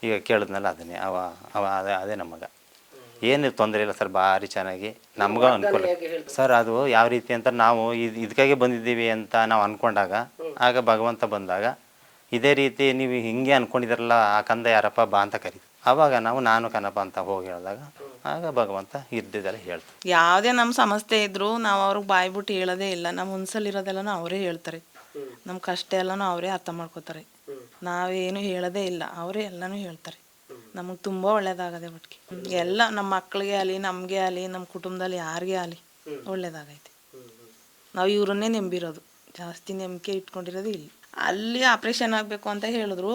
ಈಗ ಕೇಳಿದ್ನಲ್ಲ ಅದನ್ನೇ ಅದೇ ನಮ್ಮ ಮಗ. ಏನು ತೊಂದರೆ ಇಲ್ಲ ಸರ್, ಭಾರಿ ಚೆನ್ನಾಗಿ ನಮಗೂ ಅನುಕೂಲ ಸರ್. ಅದು ಯಾವ ರೀತಿ ಅಂತ ನಾವು ಇದಕ್ಕಾಗೆ ಬಂದಿದ್ದೀವಿ ಅಂತ ನಾವು ಅಂದ್ಕೊಂಡಾಗ, ಆಗ ಭಗವಂತ ಬಂದಾಗ ಇದೇ ರೀತಿ ನೀವು ಹಿಂಗೆ ಅಂದ್ಕೊಂಡಿದ್ರಲ್ಲ ಆ ಕಂದ ಯಾರಪ್ಪ ಬಾ ಅಂತ ಕರೀತು. ಆವಾಗ ನಾನು ಕನಪ ಅಂತ ಹೋಗಿ ಹೇಳಿದಾಗ ಆಗ ಭಗವಂತ ಇದ್ದಿದ್ದೆಲ್ಲ ಹೇಳ್ತಾರೆ. ಯಾವುದೇ ನಮ್ಮ ಸಮಸ್ಯೆ ಇದ್ದರೂ ನಾವು ಅವ್ರಿಗೆ ಬಾಯ್ಬಿಟ್ಟು ಹೇಳೋದೇ ಇಲ್ಲ. ನಮ್ಮ ಮನ್ಸಲ್ಲಿರೋದೆಲ್ಲನೂ ಅವರೇ ಹೇಳ್ತಾರೆ, ನಮ್ಮ ಕಷ್ಟ ಎಲ್ಲನೂ ಅವರೇ ಅರ್ಥ ಮಾಡ್ಕೋತಾರೆ. ನಾವೇನು ಹೇಳೋದೇ ಇಲ್ಲ, ಅವರೇ ಎಲ್ಲನೂ ಹೇಳ್ತಾರೆ. ನಮಗೆ ತುಂಬ ಒಳ್ಳೇದಾಗದೆ ಒಟ್ಟಿಗೆ ಎಲ್ಲ ನಮ್ಮ ಮಕ್ಕಳಿಗೆ ಆಗಲಿ, ನಮಗೆ ಆಗಲಿ, ನಮ್ಮ ಕುಟುಂಬದಲ್ಲಿ ಯಾರಿಗೇ ಆಗಲಿ ಒಳ್ಳೇದಾಗೈತೆ. ನಾವು ಇವರನ್ನೇ ನಂಬಿರೋದು, ಜಾಸ್ತಿ ನಂಬಿಕೆ ಇಟ್ಕೊಂಡಿರೋದು ಇಲ್ಲಿ. ಅಲ್ಲಿ ಆಪ್ರೇಷನ್ ಆಗಬೇಕು ಅಂತ ಹೇಳಿದ್ರು,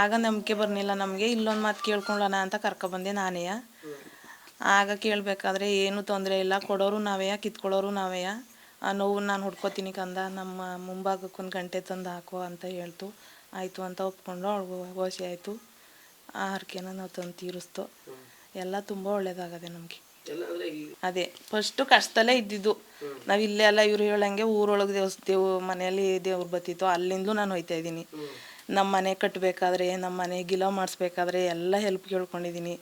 ಆಗ ನಂಬಿಕೆ ಬರಲಿಲ್ಲ ನಮಗೆ. ಇಲ್ಲೊಂದು ಮಾತು ಕೇಳ್ಕೊಳ್ಳೋಣ ಅಂತ ಕರ್ಕೊಬಂದೆ ನಾನೇ. ಆಗ ಕೇಳಬೇಕಾದ್ರೆ ಏನೂ ತೊಂದರೆ ಇಲ್ಲ, ಕೊಡೋರು ನಾವೇ, ಕಿತ್ಕೊಳ್ಳೋರು ನಾವೇ. ಆ ನೋವು ನಾನು ಹುಡ್ಕೋತೀನಿ ಕಂದ, ನಮ್ಮ ಮುಂಭಾಗಕ್ಕೊಂದು ಗಂಟೆ ತಂದು ಹಾಕೋ ಅಂತ ಹೇಳ್ತು. ಆಯಿತು ಅಂತ ಒಪ್ಕೊಂಡು ಅವ್ಳಿಗೆ ವಾಸಿ ಆಯಿತು. ಆ ಹರಕೆನ ನಾವು ತಂದು ತೀರಿಸ್ತು. ಎಲ್ಲ ತುಂಬ ಒಳ್ಳೇದಾಗದೆ ನಮಗೆ. ಅದೇ ಫಸ್ಟು ಕಷ್ಟದಲ್ಲೇ ಇದ್ದಿದ್ದು ನಾವು. ಇಲ್ಲೇ ಎಲ್ಲ ಇವ್ರು ಹೇಳಂಗೆ ಊರೊಳಗೆ ಮನೆಯಲ್ಲಿ ದೇವ್ರು ಬತ್ತಿತ್ತು, ಅಲ್ಲಿಂದಲೂ ನಾನು ಹೋಯ್ತಾ ಇದ್ದೀನಿ. ನಮ್ಮ ಮನೆ ಕಟ್ಟಬೇಕಾದ್ರೆ, ನಮ್ಮ ಮನೆ ಗಿಲ ಮಾಡಿಸ್ಬೇಕಾದ್ರೆ ಎಲ್ಲ ಹೆಲ್ಪ್ ಕೇಳ್ಕೊಂಡಿದ್ದೀನಿ,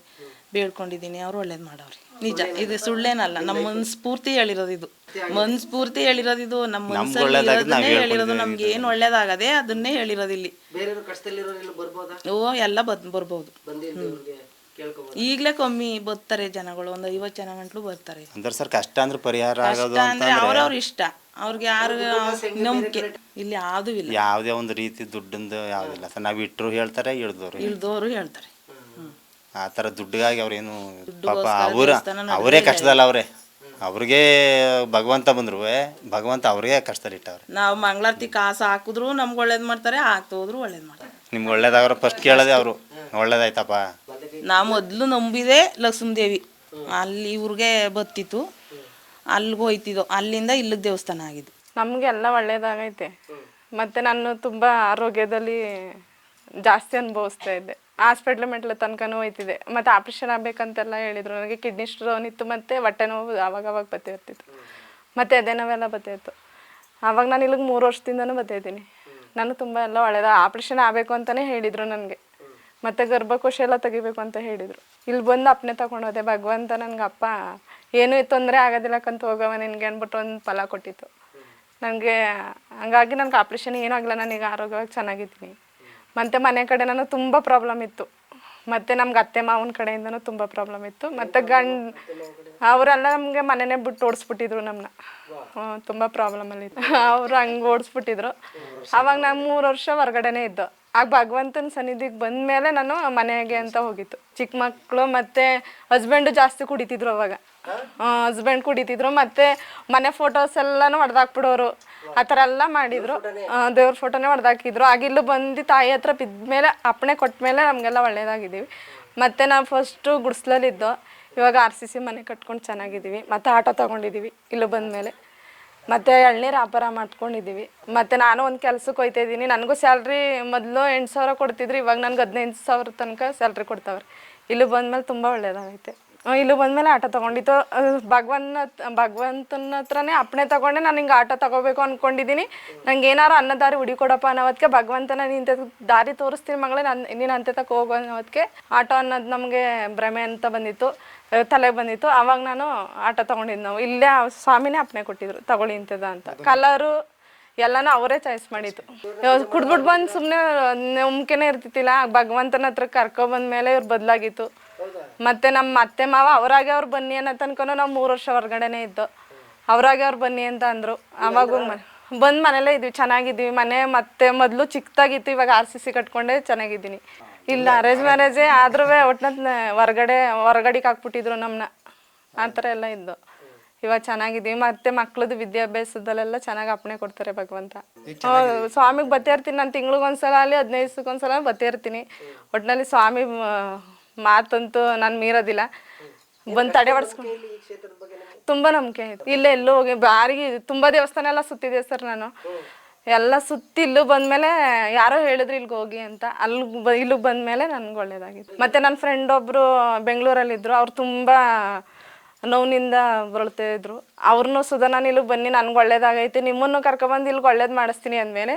ಬೇಡ್ಕೊಂಡಿದ್ದೀನಿ. ಅವ್ರು ಒಳ್ಳೇದು ಮಾಡವ್ರಿ. ನಿಜ, ಇದು ಸುಳ್ಳೇನಲ್ಲ. ನಮ್ಮ ಮನಸ್ಫೂರ್ತಿ ಹೇಳಿರೋದು ಇದು, ಮನಸ್ಫೂರ್ತಿ ಹೇಳಿರೋದು ಇದು. ನಮ್ಮ ಮನಸ್ಸಲ್ಲಿ ಹೇಳಿರೋದು. ನಮ್ಗೆ ಏನು ಒಳ್ಳೇದಾಗದೆ ಅದನ್ನೇ ಹೇಳಿರೋದು ಇಲ್ಲಿ. ಓ ಎಲ್ಲ ಬರ್ಬೋದು. ಈಗಲೇ ಕಮ್ಮಿ ಬರ್ತಾರೆ ಜನಗಳು, ಒಂದು 50 ಜನ ಗಂಟ್ಲು ಬರ್ತಾರೆ. ಅಂದ್ರೆ ಸರ್ ಕಷ್ಟ ಅಂದ್ರೆ ಪರಿಹಾರ ಆಗೋದು ಅಂದ್ರೆ ಅವ್ರವ್ರ ಇಷ್ಟ, ಅವ್ರಿಗೆ ಯಾರು ನಂಬಿಕೆ ಇಲ್ಲಿ ಯಾವುದೂ ಇಲ್ಲ. ಯಾವುದೇ ಒಂದು ರೀತಿ ದುಡ್ಡಿಂದು ಯಾವುದಿಲ್ಲ ಸರ್. ನಾವು ಇಟ್ಟರು ಹೇಳ್ತಾರೆ, ಇಳ್ದೋರು ಹೇಳ್ತಾರೆ. ಆ ಥರ ದುಡ್ಡಿಗಾಗಿ ಅವ್ರೇನು ಪಾಪ ಅವರೇ ಕಷ್ಟದಲ್ಲ. ಅವ್ರಿಗೆ ಭಗವಂತ ಬಂದ್ರು, ಭಗವಂತ ಅವ್ರಿಗೆ ಕಷ್ಟದಲ್ಲಿ ಇಟ್ಟವ್ರೆ. ನಾವು ಮಂಗಳಾರತಿ ಕಾಸು ಹಾಕಿದ್ರು ನಮ್ಗೆ ಒಳ್ಳೇದು ಮಾಡ್ತಾರೆ, ಹಾಕ್ತ ಹೋದ್ರು ಒಳ್ಳೇದು ಮಾಡ್ತಾರೆ. ನಿಮ್ಗೆ ಒಳ್ಳೇದಾಗ್ರ ಫಸ್ಟ್ ಕೇಳೋದೆ ಅವರು, ಒಳ್ಳೇದಾಯ್ತಪ್ಪ. ನಾವು ಮೊದಲು ನಂಬಿದೆ ಲಕ್ಷ್ಮೀದೇವಿ, ಅಲ್ಲಿ ಇವ್ರಿಗೆ ಬತ್ತಿತ್ತು, ಅಲ್ಲಿಗೆ ಹೋಯ್ತಿದ್ದೋ, ಅಲ್ಲಿಂದ ಇಲ್ಲಿಗೆ ದೇವಸ್ಥಾನ ಆಗಿದ್ದು. ನಮಗೆಲ್ಲ ಒಳ್ಳೇದಾಗೈತೆ. ಮತ್ತು ನಾನು ತುಂಬ ಆರೋಗ್ಯದಲ್ಲಿ ಜಾಸ್ತಿ ಅನುಭವಿಸ್ತಾ ಇದ್ದೆ. ಹಾಸ್ಪಿಟ್ಲ್ ಮೆಟ್ಲ ತನಕನೂ ಹೋಯ್ತಿದ್ದೆ. ಮತ್ತು ಆಪ್ರೇಷನ್ ಆಗಬೇಕಂತೆಲ್ಲ ಹೇಳಿದರು. ನನಗೆ ಕಿಡ್ನಿ ಸ್ಟೋನ್ ಇತ್ತು, ಮತ್ತು ಹೊಟ್ಟೆ ನೋವು ಆವಾಗವಾಗ ಬರ್ತಿರ್ತಿತ್ತು, ಮತ್ತು ಎದೆ ನೋವೆಲ್ಲ ಬರ್ತಾಯಿತ್ತು. ಆವಾಗ ನಾನು ಇಲ್ಲಿಗೆ 3 ವರ್ಷದಿಂದನೂ ಬರ್ತಾಯಿದ್ದೀನಿ. ನಾನು ತುಂಬ ಎಲ್ಲ ಒಳ್ಳೇದು. ಆಪ್ರೇಷನ್ ಆಗಬೇಕು ಅಂತಲೇ ಹೇಳಿದರು ನನಗೆ, ಮತ್ತು ಗರ್ಭಕೋಶ ಎಲ್ಲ ತೆಗಿಬೇಕು ಅಂತ ಹೇಳಿದರು. ಇಲ್ಲಿ ಬಂದು ಅಪ್ಪನೇ ತಗೊಂಡೋದೆ. ಭಗವಂತ ನನಗೆ ಅಪ್ಪ ಏನೂ ತೊಂದರೆ ಆಗೋದಿಲ್ಲಕ್ಕಂತ ಹೋಗವ ನಿನಗೆ ಅಂದ್ಬಿಟ್ಟು ಒಂದು ಫಲ ಕೊಟ್ಟಿತ್ತು ನನಗೆ. ಹಂಗಾಗಿ ನನಗೆ ಆಪ್ರೇಷನ್ ಏನೂ ಆಗಿಲ್ಲ, ನಾನೀಗ ಆರೋಗ್ಯವಾಗಿ ಚೆನ್ನಾಗಿದ್ದೀನಿ. ಮತ್ತು ಮನೆ ಕಡೆ ನಾನು ತುಂಬ ಪ್ರಾಬ್ಲಮ್ ಇತ್ತು, ಮತ್ತು ನಮ್ಗೆ ಅತ್ತೆ ಮಾವನ ಕಡೆಯಿಂದನೂ ತುಂಬ ಪ್ರಾಬ್ಲಮ್ ಇತ್ತು. ಮತ್ತು ಅವರೆಲ್ಲ ನಮಗೆ ಮನೆಯೇ ಬಿಟ್ಟು ಓಡಿಸ್ಬಿಟ್ಟಿದ್ರು ನಮ್ಮನ್ನ. ತುಂಬ ಪ್ರಾಬ್ಲಮಲ್ಲಿತ್ತು, ಅವರು ಹಂಗೆ ಓಡಿಸ್ಬಿಟ್ಟಿದ್ರು. ಆವಾಗ ನಾನು 3 ವರ್ಷ ಹೊರಗಡೆನೇ ಇದ್ದು. ಆಗ ಭಗವಂತನ ಸನ್ನಿಧಿಗೆ ಬಂದ ಮೇಲೆ ನಾನು ಮನೆಗೆ ಅಂತ ಹೋಗಿತ್ತು. ಚಿಕ್ಕ ಮಕ್ಕಳು ಮತ್ತು ಹಸ್ಬೆಂಡು ಜಾಸ್ತಿ ಕುಡಿತಿದ್ರು ಅವಾಗ. ಹಸ್ಬೆಂಡ್ ಕುಡಿತಿದ್ರು ಮತ್ತೆ ಮನೆ ಫೋಟೋಸ್ ಎಲ್ಲಾನು ಹೊಡೆದಾಕ್ಬಿಡೋರು ಆ ಥರ ಎಲ್ಲ ಮಾಡಿದ್ರು. ದೇವ್ರ ಫೋಟೋನೇ ಹೊಡೆದಾಕಿದ್ರು. ಆಗ ಇಲ್ಲೂ ಬಂದು ತಾಯಿ ಹತ್ರ ಬಿದ್ಮೇಲೆ ಅಪ್ಪಣೆ ಕೊಟ್ಮೇಲೆ ನಮಗೆಲ್ಲ ಒಳ್ಳೇದಾಗಿದ್ದೀವಿ. ಮತ್ತು ನಾವು ಫಸ್ಟು ಗುಡಿಸ್ಲಲ್ಲಿದ್ದೋ, ಇವಾಗ RCC ಮನೆ ಕಟ್ಕೊಂಡು ಚೆನ್ನಾಗಿದ್ದೀವಿ. ಮತ್ತು ಆಟೋ ತೊಗೊಂಡಿದ್ದೀವಿ ಇಲ್ಲೂ ಬಂದಮೇಲೆ. ಮತ್ತು ಎಳ್ನೀರು ವ್ಯಾಪಾರ ಮಾಡ್ಕೊಂಡಿದ್ದೀವಿ. ಮತ್ತು ನಾನು ಒಂದು ಕೆಲ್ಸಕ್ಕೆ ಹೋಗ್ತಾ ಇದ್ದೀನಿ. ನನಗೂ ಸ್ಯಾಲ್ರಿ ಮೊದಲು 8,000 ಕೊಡ್ತಿದ್ರು, ಇವಾಗ ನನಗೆ 15,000 ತನಕ ಸ್ಯಾಲ್ರಿ ಕೊಡ್ತಾವ್ರೆ. ಇಲ್ಲೂ ಬಂದಮೇಲೆ ತುಂಬ ಒಳ್ಳೇದಾಗೈತೆ. ಇಲ್ಲೂ ಬಂದಮೇಲೆ ಆಟೋ ತೊಗೊಂಡಿತ್ತು. ಭಗವಂತನ ಹತ್ರನೇ ಅಪ್ಪಣೆ ತೊಗೊಂಡೆ ನಾನು ಹಿಂಗೆ ಆಟೋ ತೊಗೋಬೇಕು ಅಂದ್ಕೊಂಡಿದ್ದೀನಿ. ನಂಗೆ ಏನಾರು ಅನ್ನದಾರಿ ಹುಡಿಕೊಡಪ್ಪ ಅನ್ನೋದಕ್ಕೆ ಭಗವಂತನ ನಿಂತ ದಾರಿ ತೋರಿಸ್ತೀನಿ ಮಗಳೇ, ನೀನು ಅಂತೆ ತಕ್ಕ ಹೋಗೋ ಅನ್ನೋದಕ್ಕೆ ಆಟೋ ಅನ್ನೋದು ನಮಗೆ ಭ್ರಮೆ ಅಂತ ಬಂದಿತ್ತು, ತಲೆಗೆ ಬಂದಿತ್ತು. ಆವಾಗ ನಾನು ಆಟೋ ತೊಗೊಂಡಿದ್ದು. ನಾವು ಇಲ್ಲೇ ಸ್ವಾಮಿನೇ ಅಪ್ಪಣೆ ಕೊಟ್ಟಿದ್ರು ತಗೊಳ್ಳಿ ಇಂಥದ ಅಂತ. ಕಲರು ಎಲ್ಲನೂ ಅವರೇ ಚಾಯ್ಸ್ ಮಾಡಿತ್ತು. ಕುಡ್ಬಿಟ್ಟು ಬಂದು ಸುಮ್ಮನೆ ನಂಬಿಕೆನೇ ಇರ್ತಿತ್ತಿಲ್ಲ. ಭಗವಂತನ ಹತ್ರ ಕರ್ಕೊಬಂದ್ಮೇಲೆ ಇವ್ರು ಬದಲಾಗಿತ್ತು. ಮತ್ತು ನಮ್ಮ ಅತ್ತೆ ಮಾವ ಅವರಾಗೆ ಅವ್ರು ಬನ್ನಿ ಅನ್ನೋ ತನಕನೂ ನಾವು 3 ವರ್ಷ ಹೊರಗಡೆನೇ ಇದ್ದು. ಅವರಾಗೆ ಅವ್ರು ಬನ್ನಿ ಅಂತ ಅಂದರು. ಆವಾಗ ಬಂದು ಮನೇಲೇ ಇದ್ವಿ, ಚೆನ್ನಾಗಿದ್ವಿ. ಮನೆ ಮತ್ತೆ ಮೊದಲು ಚಿಕ್ಕದಾಗಿತ್ತು, ಇವಾಗ RCC ಕಟ್ಕೊಂಡೆ ಚೆನ್ನಾಗಿದ್ದೀನಿ. ಇಲ್ಲ ಅರೇಂಜ್ ಮ್ಯಾರೇಜೇ ಆದ್ರೂ ಒಟ್ಟಿನ ಹೊರಗಡೆಗೆ ಹಾಕ್ಬಿಟ್ಟಿದ್ರು ನಮ್ಮನ್ನ. ಆ ಥರ ಎಲ್ಲ ಇದ್ದು. ಇವಾಗ ಚೆನ್ನಾಗಿದ್ದೀವಿ. ಮತ್ತು ಮಕ್ಳದ್ದು ವಿದ್ಯಾಭ್ಯಾಸದಲ್ಲೆಲ್ಲ ಚೆನ್ನಾಗಿ ಅಪ್ಪಣೆ ಕೊಡ್ತಾರೆ ಭಗವಂತ. ಸ್ವಾಮಿಗೆ ಬತ್ತೇ ಇರ್ತೀನಿ ನಾನು. ತಿಂಗ್ಳಿಗೊಂದ್ಸಲ ಅಲ್ಲಿ 15 ದಿವಸಕ್ಕೊಂದ್ಸಲ ಬತ್ತೇ ಇರ್ತೀನಿ. ಒಟ್ಟಿನಲ್ಲಿ ಸ್ವಾಮಿ ಮಾತಂತೂ ನಾನು ಮೀರೋದಿಲ್ಲ. ಬಂದು ತಡೆ ಹೊಡ್ಸ್ಕೊಂಡು ತುಂಬ ನಂಬಿಕೆ ಆಯಿತು. ಇಲ್ಲೇ ಎಲ್ಲೂ ಹೋಗಿ ಬಾರಿಗೆ ತುಂಬ ದೇವಸ್ಥಾನ ಎಲ್ಲ ಸುತ್ತಿದೆ ಸರ್ ನಾನು. ಎಲ್ಲ ಸುತ್ತಿ ಇಲ್ಲೂ ಬಂದಮೇಲೆ ಯಾರೋ ಹೇಳಿದ್ರು ಇಲ್ಲಿಗೆ ಹೋಗಿ ಅಂತ. ಇಲ್ಲಿಗೆ ಬಂದಮೇಲೆ ನನಗೆ ಒಳ್ಳೇದಾಗಿತ್ತು. ಮತ್ತು ನನ್ನ ಫ್ರೆಂಡ್ ಒಬ್ಬರು ಬೆಂಗಳೂರಲ್ಲಿದ್ದರು. ಅವ್ರು ತುಂಬ ನೋವಿನಿಂದ ಬರಳ್ತಾ ಇದ್ರು. ಅವ್ರನ್ನೂ ಸುಧಾ ನಾನು ಇಲ್ಲಿಗೆ ಬನ್ನಿ, ನನಗೆ ಒಳ್ಳೇದಾಗೈತೆ, ನಿಮ್ಮನ್ನು ಕರ್ಕೊಬಂದು ಇಲ್ಲಿಗೆ ಒಳ್ಳೇದು ಮಾಡಿಸ್ತೀನಿ ಅಂದಮೇಲೆ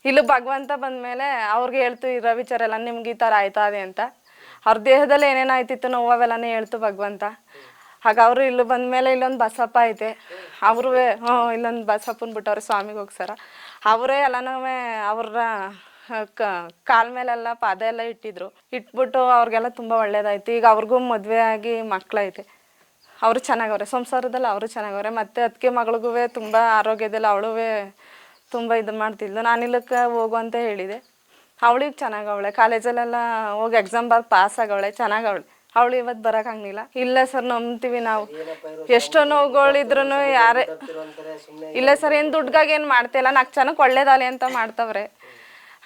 ಇಲ್ಲಿ ಭಗವಂತ ಬಂದಮೇಲೆ ಅವ್ರಿಗೆ ಹೇಳ್ತು ಇರೋ ವಿಚಾರ ಎಲ್ಲ ನಿಮ್ಗೆ ಈ ಥರ ಆಯ್ತಾ ಅದೇ ಅಂತ. ಅವ್ರ ದೇಹದಲ್ಲಿ ಏನೇನಾಯ್ತಿತ್ತು ನೋವು ಅವೆಲ್ಲನೇ ಹೇಳ್ತು ಭಗವಂತ. ಆಗ ಅವರು ಇಲ್ಲಿ ಬಂದಮೇಲೆ ಇಲ್ಲೊಂದು ಬಸಪ್ಪ ಐತೆ, ಅವ್ರೂ ಇಲ್ಲೊಂದು ಬಸಪ್ಪನ ಬಿಟ್ಟವ್ರೆ ಸ್ವಾಮಿಗೆ ಹೋಗ್ಸಾರ. ಅವರೇ ಎಲ್ಲನೂ ಅವ್ರ ಕಾಲ ಮೇಲೆಲ್ಲ ಪಾದ ಎಲ್ಲ ಇಟ್ಟಿದ್ರು. ಇಟ್ಬಿಟ್ಟು ಅವ್ರಿಗೆಲ್ಲ ತುಂಬ ಒಳ್ಳೇದಾಯ್ತು. ಈಗ ಅವ್ರಿಗೂ ಮದುವೆ ಆಗಿ ಮಕ್ಕಳೈತೆ. ಅವರು ಚೆನ್ನಾಗವ್ರೆ, ಸಂಸಾರದಲ್ಲಿ ಅವರು ಚೆನ್ನಾಗವ್ರೆ. ಮತ್ತು ಅದಕ್ಕೆ ಮಗಳಿಗೂ ತುಂಬ ಆರೋಗ್ಯದಲ್ಲಿ ಅವಳು ತುಂಬ ಇದು ಮಾಡ್ತಿದ್ಲು. ನಾನು ಇಲ್ಲಕ್ಕೆ ಹೋಗು ಅಂತ ಹೇಳಿದೆ. ಅವಳಿಗೆ ಚೆನ್ನಾಗವಳೆ, ಕಾಲೇಜಲ್ಲೆಲ್ಲ ಹೋಗಿ ಎಕ್ಸಾಮ್ ಬರ್ದು ಪಾಸ್ ಆಗವಳೆ, ಚೆನ್ನಾಗವಳೆ. ಅವಳು ಇವತ್ತು ಬರೋಕ್ಕಾಗಲಿಲ್ಲ. ಇಲ್ಲ ಸರ್ ನಂಬ್ತೀವಿ ನಾವು, ಎಷ್ಟೋ ನೋವುಗಳಿದ್ರು ಯಾರೇ ಇಲ್ಲ ಸರ್, ಏನು ದುಡ್ಗಾಗಿ ಏನು ಮಾಡ್ತಿಲ್ಲ, 4 ಜನಕ್ಕೆ ಒಳ್ಳೇದಾಗಲಿ ಅಂತ ಮಾಡ್ತವ್ರೆ.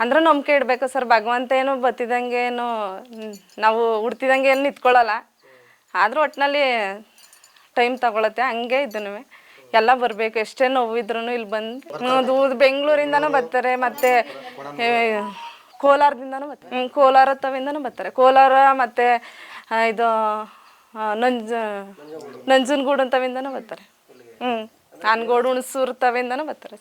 ಅಂದ್ರೆ ನಂಬಿಕೆ ಇಡಬೇಕು ಸರ್. ಭಗವಂತ ಏನು ಬತ್ತಿದಂಗೆ ಏನು ನಾವು ಹುಡ್ತಿದಂಗೆ ಏನು ನಿಂತ್ಕೊಳ್ಳಲ್ಲ. ಆದರೂ ಒಟ್ಟಿನಲ್ಲಿ ಟೈಮ್ ತಗೊಳತ್ತೆ. ಹಂಗೆ ಇದನ್ನು ಎಲ್ಲ ಬರಬೇಕು. ಎಷ್ಟೇ ನೋವಿದ್ರು ಇಲ್ಲಿ ಬಂದು ಬೆಂಗಳೂರಿಂದನೂ ಬರ್ತಾರೆ. ಮತ್ತು ಕೋಲಾರದಿಂದನೂ ಬರ್ತಾರೆ. ಕೋಲಾರ ತವಿಂದನೂ ಬರ್ತಾರೆ. ಕೋಲಾರ ಮತ್ತು ಇದು ನಂಜನಗೂಡು ಅಂತವಿಂದನೂ ಬರ್ತಾರೆ. ಆನಗೋಡು ಹುಣಸೂರು ತವಿಂದನೂ ಬರ್ತಾರೆ.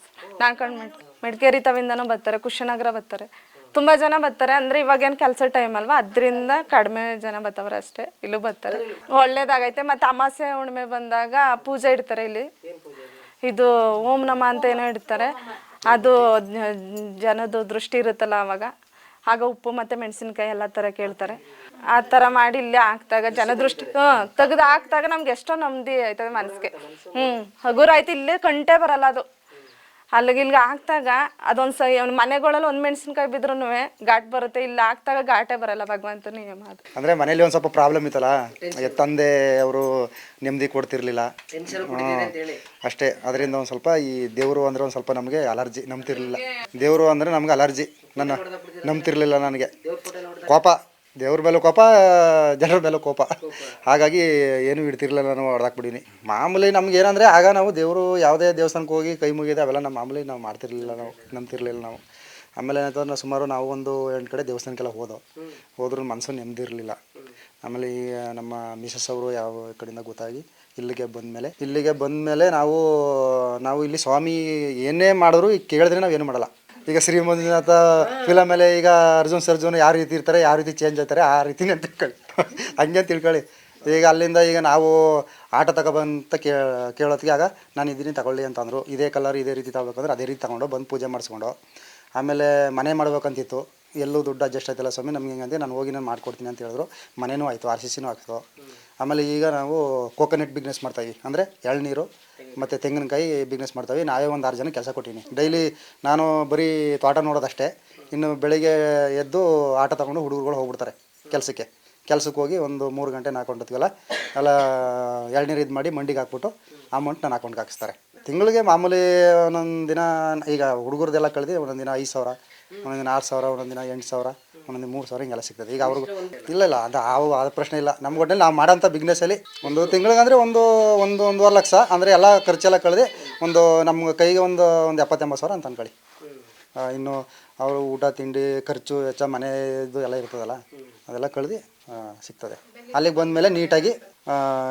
ಮೆಡ್ಕೇರಿ ತವಿಂದನೂ ಬರ್ತಾರೆ. ಕುಶನಗರ ಬರ್ತಾರೆ. ತುಂಬ ಜನ ಬರ್ತಾರೆ. ಅಂದರೆ ಇವಾಗೇನು ಕೆಲಸ ಟೈಮ್ ಅಲ್ವಾ, ಅದರಿಂದ ಕಡಿಮೆ ಜನ ಬರ್ತಾವ್ರೆ ಅಷ್ಟೇ. ಇಲ್ಲೂ ಬರ್ತಾರೆ, ಒಳ್ಳೇದಾಗೈತೆ. ಮತ್ತು ಅಮಾವಾಸ್ಯೆ ಹುಣ್ಣಿಮೆ ಬಂದಾಗ ಪೂಜೆ ಇಡ್ತಾರೆ ಇಲ್ಲಿ. ಇದು ಓಂ ನಮ ಅಂತ ಏನೋ ಇಡ್ತಾರೆ. ಅದು ಜನದ ದೃಷ್ಟಿ ಇರುತ್ತಲ್ಲ ಆಗ ಉಪ್ಪು ಮತ್ತು ಮೆಣಸಿನ್ಕಾಯಿ ಎಲ್ಲ ಥರ ಕೇಳ್ತಾರೆ. ಆ ಥರ ಮಾಡಿ ಇಲ್ಲೇ ಹಾಕ್ದಾಗ ಜನದೃಷ್ಟಿ ತೆಗ್ದು ಹಾಕ್ದಾಗ ನಮ್ಗೆ ಎಷ್ಟೋ ನೆಮ್ಮದಿ ಆಯ್ತದೆ ಮನಸ್ಸಿಗೆ. ಹಗುರ ಆಯ್ತು. ಇಲ್ಲೇ ಕಂಟೆ ಬರಲ್ಲ ಅದು. ಅಲ್ಲಿಗೆ ಹಾಕ್ದಾಗ ಅದೊಂದು ಮನೆಗಳಲ್ಲಿ 1 ಮೆಣಸಿನ್ಕಾಯಿ ಬಿದ್ರೂ ಘಾಟ್ ಬರುತ್ತೆ. ಇಲ್ಲಿ ಹಾಕ್ದಾಗ ಘಾಟೇ ಬರಲ್ಲ. ಭಗವಂತನ ನಿಯಮ ಅದು. ಅಂದರೆ ಮನೇಲಿ ಒಂದು ಸ್ವಲ್ಪ ಪ್ರಾಬ್ಲಮ್ ಇತ್ತಲ್ಲ, ತಂದೆ ಅವರು ನೆಮ್ಮದಿ ಕೊಡ್ತಿರ್ಲಿಲ್ಲ ಅಷ್ಟೇ. ಅದರಿಂದ ಒಂದು ಸ್ವಲ್ಪ ಈ ದೇವರು ಅಂದರೆ ಒಂದು ಸ್ವಲ್ಪ ನಮಗೆ ಅಲರ್ಜಿ, ನಂಬ್ತಿರ್ಲಿಲ್ಲ. ದೇವರು ಅಂದರೆ ನಮ್ಗೆ ಅಲರ್ಜಿ, ನಂಬ್ತಿರ್ಲಿಲ್ಲ. ನನಗೆ ಕೋಪ, ದೇವ್ರ ಮೇಲೂ ಕೋಪ, ಜನರ ಮೇಲೂ ಕೋಪ. ಹಾಗಾಗಿ ಏನೂ ಇಡ್ತಿರ್ಲಿಲ್ಲ, ನಾನು ಹೊಡೆದಾಕ್ಬಿಡೀನಿ. ಮಾಮೂಲಿ ನಮ್ಗೆ ಏನಂದರೆ ಆಗ ನಾವು ದೇವರು ಯಾವುದೇ ದೇವಸ್ಥಾನಕ್ಕೆ ಹೋಗಿ ಕೈ ಮುಗಿದೆ ಅವೆಲ್ಲ ನಮ್ಮ ಮಾಮೂಲಿ ನಾವು ಮಾಡ್ತಿರ್ಲಿಲ್ಲ, ನಾವು ನಂಬ್ತಿರ್ಲಿಲ್ಲ ನಾವು. ಆಮೇಲೆ ಏನಾಯ್ತು, ಸುಮಾರು ನಾವು ಒಂದು 8 ಕಡೆ ದೇವಸ್ಥಾನಕ್ಕೆಲ್ಲ ಹೋದ್ರೂ ಮನಸ್ಸು ನೆಮ್ಮದಿರಲಿಲ್ಲ. ಆಮೇಲೆ ಈ ನಮ್ಮ ಮಿಸಸ್ ಅವರು ಯಾವ ಕಡೆಯಿಂದ ಗೊತ್ತಾಗಿ ಇಲ್ಲಿಗೆ ಬಂದಮೇಲೆ ನಾವು ಇಲ್ಲಿ ಸ್ವಾಮಿ ಏನೇ ಮಾಡಿದ್ರು ಈಗ ಕೇಳಿದ್ರೆ ನಾವು ಏನು ಮಾಡಲ್ಲ. ಈಗ ಶ್ರೀ ಮಂಜುನಾಥ ಫಿಲಮ್ ಮೇಲೆ ಈಗ ಅರ್ಜುನ್ ಯಾವ ರೀತಿ ಇರ್ತಾರೆ, ಯಾವ ರೀತಿ ಚೇಂಜ್ ಆಗ್ತಾರೆ, ಆ ರೀತಿನೇ ಅಂತ ತಿಳ್ಕೊಳ್ಳಿ. ಹಂಗೆ ತಿಳ್ಕೊಳ್ಳಿ. ಈಗ ಅಲ್ಲಿಂದ ಈಗ ನಾವು ಆಟ ತಗೊಬಂತ ಕೇಳೋತ್ತಿಗೆ ಆಗ ನಾನು ಇದೀನಿ ತಗೊಳ್ಳಿ ಅಂತಂದರು. ಇದೇ ಕಲರ್ ಇದೇ ರೀತಿ ತಗೋಬೇಕಂದ್ರೆ ಅದೇ ರೀತಿ ತಗೊಂಡು ಬಂದು ಪೂಜೆ ಮಾಡಿಸ್ಕೊಂಡು ಆಮೇಲೆ ಮನೆ ಮಾಡ್ಬೇಕಂತಿತ್ತು. ಎಲ್ಲೂ ದುಡ್ಡು ಅಡ್ಜಸ್ಟ್ ಆಯ್ತಲ್ಲ ಸ್ವಾಮಿ ನಮ್ಗೆ ಹಿಂಗಂತೆ, ನಾನು ಹೋಗಿ ನಾನು ಮಾಡ್ಕೊಡ್ತೀನಿ ಅಂತ ಹೇಳಿದ್ರು. ಮನೆಯೂ ಆಯಿತು, RCCನೂ ಆಗ್ತು. ಆಮೇಲೆ ಈಗ ನಾವು ಕೋಕೋನಟ್ ಬಿಸ್ನೆಸ್ ಮಾಡ್ತಾಯಿವಿ, ಅಂದರೆ ಎಳ್ನೀರು ಮತ್ತು ತೆಂಗಿನಕಾಯಿ ಬಿಸ್ನೆಸ್ ಮಾಡ್ತಾಯಿವಿ. ನಾವೇ ಒಂದು 6 ಜನ ಕೆಲಸ ಕೊಟ್ಟೀನಿ. ಡೈಲಿ ನಾನು ಬರೀ ತೋಟ ನೋಡೋದಷ್ಟೇ. ಇನ್ನು ಬೆಳಿಗ್ಗೆ ಎದ್ದು ಆಟೋ ತೊಗೊಂಡು ಹುಡುಗರುಗಳು ಹೋಗ್ಬಿಡ್ತಾರೆ ಕೆಲಸಕ್ಕೆ. ಕೆಲಸಕ್ಕೆ ಹೋಗಿ ಒಂದು 3 ಗಂಟೆ 4 ಗಂಟೆಗೆಲ್ಲ ಎಲ್ಲ ಎಳ್ನೀರು ಇದು ಮಾಡಿ ಮಂಡಿಗೆ ಹಾಕ್ಬಿಟ್ಟು ಅಮೌಂಟ್ ನನ್ನ ಅಕೌಂಟ್ಗೆ ಹಾಕಿಸ್ತಾರೆ. ತಿಂಗಳಿಗೆ ಮಾಮೂಲಿ ಒಂದೊಂದು ದಿನ ಈಗ ಹುಡುಗರದೆಲ್ಲ ಕಳೆದು ಒಂದೊಂದು ದಿನ 5,000, ಒಂದೊಂದು ದಿನ 6,000, ಒಂದೊಂದು ದಿನ 8,000, ಒಂದೊಂದು 3,000 ಹಿಂಗೆಲ್ಲ ಸಿಗ್ತದೆ. ಈಗ ಅವ್ರಿಗೆ ಇಲ್ಲ ಅದು ಪ್ರಶ್ನೆ ಇಲ್ಲ. ನಮ್ಮ ಒಟ್ಟಿನಲ್ಲಿ ನಾವು ಮಾಡೋಂಥ ಬಿಸ್ನೆಸ್ಸಲ್ಲಿ ಒಂದು ತಿಂಗಳಿಗೆ ಅಂದರೆ ಒಂದೂವರೆ ಲಕ್ಷ ಅಂದರೆ ಎಲ್ಲ ಖರ್ಚೆಲ್ಲ ಕಳೆದು ಒಂದು ನಮ್ಮ ಕೈಗೆ ಒಂದು 70-80,000 ಅಂತ ಅನ್ಕೊಳ್ಳಿ. ಇನ್ನು ಅವರು ಊಟ ತಿಂಡಿ ಖರ್ಚು ವೆಚ್ಚ ಮನೆಯದು ಎಲ್ಲ ಇರ್ತದಲ್ಲ ಅದೆಲ್ಲ ಕಳೆದು ಸಿಗ್ತದೆ. ಅಲ್ಲಿಗೆ ಬಂದಮೇಲೆ ನೀಟಾಗಿ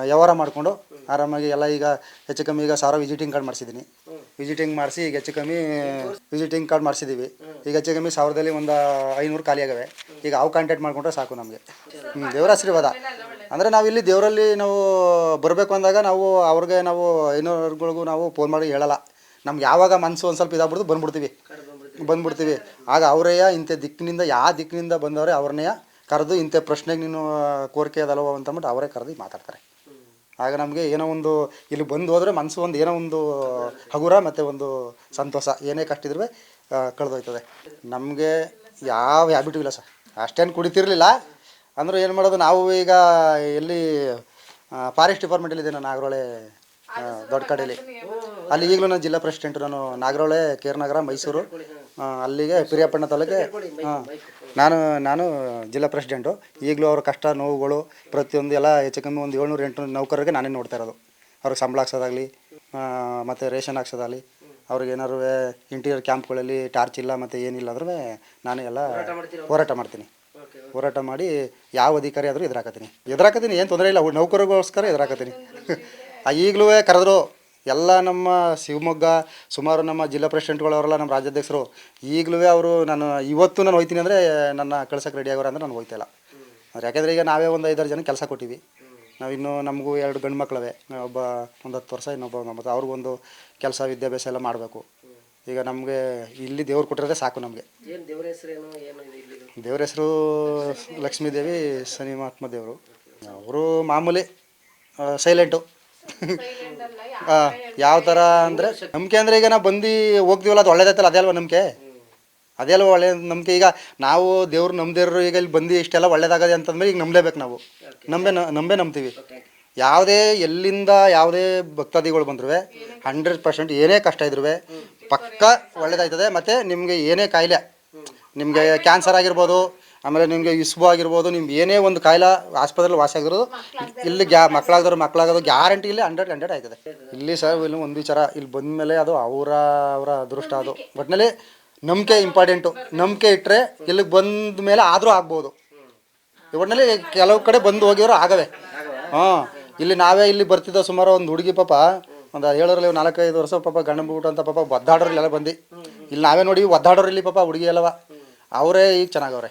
ವ್ಯವಹಾರ ಮಾಡಿಕೊಂಡು ಆರಾಮಾಗಿ ಎಲ್ಲ ಈಗ ಹೆಚ್ಚು ಕಮ್ಮಿ ಈಗ 1,000 ವಿಸಿಟಿಂಗ್ ಕಾರ್ಡ್ ಮಾಡಿಸಿದ್ದೀನಿ. ವಿಸಿಟಿಂಗ್ ಮಾಡಿಸಿ ಈಗ ಹೆಚ್ಚು ಕಮ್ಮಿ ವಿಸಿಟಿಂಗ್ ಕಾರ್ಡ್ ಮಾಡಿಸಿದ್ದೀವಿ. ಈಗ ಹೆಚ್ಚು ಕಮ್ಮಿ 1,000ದಲ್ಲಿ ಒಂದು 500 ಖಾಲಿ ಆಗವೆ. ಈಗ ಅವು ಕಾಂಟ್ಯಾಕ್ಟ್ ಮಾಡಿಕೊಂಡ್ರೆ ಸಾಕು ನಮಗೆ. ದೇವರ ಆಶೀರ್ವಾದ ಅಂದರೆ ನಾವು ಇಲ್ಲಿ ದೇವರಲ್ಲಿ ನಾವು ಬರಬೇಕು ಅಂದಾಗ ನಾವು ಅವ್ರಿಗೆ ನಾವು ಐನೂರುಗಳಿಗೂ ನಾವು ಫೋನ್ ಮಾಡಿ ಹೇಳಲ್ಲ. ನಮ್ಗೆ ಯಾವಾಗ ಮನಸ್ಸು ಒಂದು ಸ್ವಲ್ಪ ಇದಾಗ್ಬಿಡ್ದು ಬಂದ್ಬಿಡ್ತೀವಿ. ಆಗ ಅವರೇ ಇಂಥ ದಿಕ್ಕಿನಿಂದ ಯಾವ ದಿಕ್ಕಿನಿಂದ ಬಂದವರೇ ಅವ್ರನ್ನೇ ಕರೆದು ಇಂಥ ಪ್ರಶ್ನೆಗೆ ನೀನು ಕೋರಿಕೆ ಅದಲ್ವ ಅಂತಂದ್ಬಿಟ್ಟು ಅವರೇ ಕರೆದು ಮಾತಾಡ್ತಾರೆ. ಆಗ ನಮಗೆ ಏನೋ ಒಂದು ಇಲ್ಲಿ ಬಂದು ಹೋದರೆ ಮನಸ್ಸು ಒಂದು ಏನೋ ಒಂದು ಹಗುರ ಮತ್ತು ಒಂದು ಸಂತೋಷ ಏನೇ ಕಷ್ಟ ಇದ್ರೂ ಕಳೆದೋಯ್ತದೆ. ನಮಗೆ ಯಾವ ಹ್ಯಾಬಿಟು ಇಲ್ಲ ಸರ್. ಅಷ್ಟೇನು ಕುಡಿತಿರ್ಲಿಲ್ಲ ಅಂದರೂ ಏನು ಮಾಡೋದು ನಾವು ಈಗ ಎಲ್ಲಿ ಫಾರೆಸ್ಟ್ ಡಿಪಾರ್ಟ್ಮೆಂಟಲ್ಲಿದೆ ನಾನು ನಾಗರೋಳೆ ದೊಡ್ಡ ಕಡೆಯಲ್ಲಿ. ಅಲ್ಲಿ ಈಗಲೂ ನಾನು ಜಿಲ್ಲಾ ಪ್ರೆಸಿಡೆಂಟು. ನಾನು ನಾಗರೋಳೆ, ಕೇರ್ನಗರ, ಮೈಸೂರು ಅಲ್ಲಿಗೆ ಪಿರಿಯಾಪಟ್ಟಣ ತಾಲೂಕಿಗೆ ನಾನು ಜಿಲ್ಲಾ ಪ್ರೆಸಿಡೆಂಟು. ಈಗಲೂ ಅವ್ರ ಕಷ್ಟ ನೋವುಗಳು ಪ್ರತಿಯೊಂದು ಎಲ್ಲ ಹೆಚ್ಚು ಕಮ್ಮಿ ಒಂದು 700-800 ನೌಕರರಿಗೆ ನಾನೇ ನೋಡ್ತಾ ಇರೋದು. ಅವ್ರಿಗೆ ಸಂಬಳ ಹಾಕ್ಸೋದಾಗಲಿ ಮತ್ತು ರೇಷನ್ ಹಾಕ್ಸೋದಾಗಲಿ, ಅವ್ರಿಗೆ ಏನಾದ್ರು ಇಂಟೀರಿಯರ್ ಕ್ಯಾಂಪ್ಗಳಲ್ಲಿ ಟಾರ್ಚ್ ಇಲ್ಲ ಮತ್ತು ಏನಿಲ್ಲ ಅಂದ್ರೂ ನಾನೇ ಎಲ್ಲ ಹೋರಾಟ ಮಾಡ್ತೀನಿ. ಹೋರಾಟ ಮಾಡಿ ಯಾವ ಅಧಿಕಾರಿ ಆದರೂ ಎದುರಾಕತ್ತೀನಿ. ಏನು ತೊಂದರೆ ಇಲ್ಲ. ನೌಕರಿಗೋಸ್ಕರ ಎದುರಾಕತ್ತೀನಿ. ಈಗಲೂ ಕರೆದ್ರು ಎಲ್ಲ ನಮ್ಮ ಶಿವಮೊಗ್ಗ ಸುಮಾರು ನಮ್ಮ ಜಿಲ್ಲಾ ಪ್ರೆಸಿಡೆಂಟ್ಗಳವರೆಲ್ಲ ನಮ್ಮ ರಾಜ್ಯಾಧ್ಯಕ್ಷರು ಈಗಲೂ ಅವರು ನಾನು ಇವತ್ತು ನಾನು ಹೋಗ್ತೀನಿ ಅಂದರೆ ನನ್ನ ಕಳ್ಸೋಕ್ಕೆ ರೆಡಿ ಆಗೋರು ಅಂದರೆ ನಾನು ಹೋಗ್ತಾಯಿಲ್ಲ. ಯಾಕೆಂದರೆ ಈಗ ನಾವೇ ಒಂದು 5-6 ಜನ ಕೆಲಸ ಕೊಟ್ಟಿವಿ. ನಾವಿನ್ನೂ ನಮಗೂ 2 ಗಂಡು ಮಕ್ಕಳವೆ. ಒಬ್ಬ ಒಂದು 10 ವರ್ಷ, ಇನ್ನೊಬ್ಬ 9. ಅವ್ರಿಗೊಂದು ಕೆಲಸ ವಿದ್ಯಾಭ್ಯಾಸ ಎಲ್ಲ ಮಾಡಬೇಕು. ಈಗ ನಮಗೆ ಇಲ್ಲಿ ದೇವ್ರು ಕೊಟ್ಟಿರೋದೇ ಸಾಕು ನಮಗೆ. ದೇವ್ರ ಹೆಸರು ಲಕ್ಷ್ಮೀದೇವಿ ಶನಿ ಮಹಾತ್ಮ ದೇವರು. ಅವರು ಮಾಮೂಲಿ ಸೈಲೆಂಟು. ಯಾವ ಥರ ಅಂದರೆ ನಂಬಿಕೆ ಅಂದರೆ ಈಗ ನಾವು ಬಂದು ಹೋಗ್ತೀವಲ್ಲ ಅದು ಒಳ್ಳೇದೈತಲ್ಲ, ಅದೇ ಅಲ್ವ ನಂಬಿಕೆ. ಅದೇ ಅಲ್ವ ಒಳ್ಳೆ ನಂಬಿಕೆ. ಈಗ ನಾವು ದೇವ್ರು ನಂಬ್ದಿರೋ ಈಗ ಇಲ್ಲಿ ಬಂದು ಇಷ್ಟೆಲ್ಲ ಒಳ್ಳೇದಾಗದೆ ಅಂತಂದ್ರೆ ಈಗ ನಂಬಲೇಬೇಕು. ನಾವು ನಂಬ್ತೀವಿ. ಯಾವುದೇ ಎಲ್ಲಿಂದ ಯಾವುದೇ ಭಕ್ತಾದಿಗಳು ಬಂದ್ರೂ 100% ಏನೇ ಕಷ್ಟ ಇದ್ರೂ ಪಕ್ಕ ಒಳ್ಳೇದಾಯ್ತದೆ. ಮತ್ತು ನಿಮಗೆ ಏನೇ ಕಾಯಿಲೆ, ನಿಮಗೆ ಕ್ಯಾನ್ಸರ್ ಆಗಿರ್ಬೋದು, ಆಮೇಲೆ ನಿಮಗೆ ಇಸ್ಬು ಆಗಿರ್ಬೋದು, ನಿಮ್ಗೆ ಏನೇ ಒಂದು ಕಾಯಿಲೆ ಆಸ್ಪತ್ರೆಯಲ್ಲಿ ವಾಸಿ ಆಗಿರೋದು ಇಲ್ಲಿ ಮಕ್ಕಳಾಗೋದು ಗ್ಯಾರಂಟಿ ಇಲ್ಲಿ 100% ಆಯ್ತದೆ. ಇಲ್ಲಿ ಸರ್ ಇಲ್ಲಿ ಒಂದು ವಿಚಾರ, ಇಲ್ಲಿ ಬಂದಮೇಲೆ ಅದು ಅವರ ಅದೃಷ್ಟ. ಅದು ಒಟ್ಟಿನಲ್ಲಿ ನಂಬಿಕೆ ಇಂಪಾರ್ಟೆಂಟು. ನಂಬಿಕೆ ಇಟ್ಟರೆ ಇಲ್ಲಿಗೆ ಬಂದ ಮೇಲೆ ಆದರೂ ಆಗ್ಬೋದು. ಒಟ್ಟಿನಲ್ಲಿ ಕೆಲವು ಕಡೆ ಬಂದು ಹೋಗಿರೋ ಆಗವೆ. ಇಲ್ಲಿ ನಾವೇ ಇಲ್ಲಿ ಬರ್ತಿದ್ದೋ ಸುಮಾರು ಒಂದು ಹುಡುಗಿ ಪಾಪ ಒಂದು 4-5 ವರ್ಷ ಪಾಪ ಗಂಡ ಬಿಟ್ಟು ಅಂತ ಪಾಪ ಒದ್ದಾಡೋರು ಎಲ್ಲ ಬಂದು ಇಲ್ಲಿ ನಾವೇ ನೋಡಿ ಒದ್ದಾಡೋರು ಇಲ್ಲಿ ಪಾಪ ಹುಡುಗಿ ಅಲ್ಲವ. ಅವರೇ ಈಗ ಚೆನ್ನಾಗವ್ರೆ.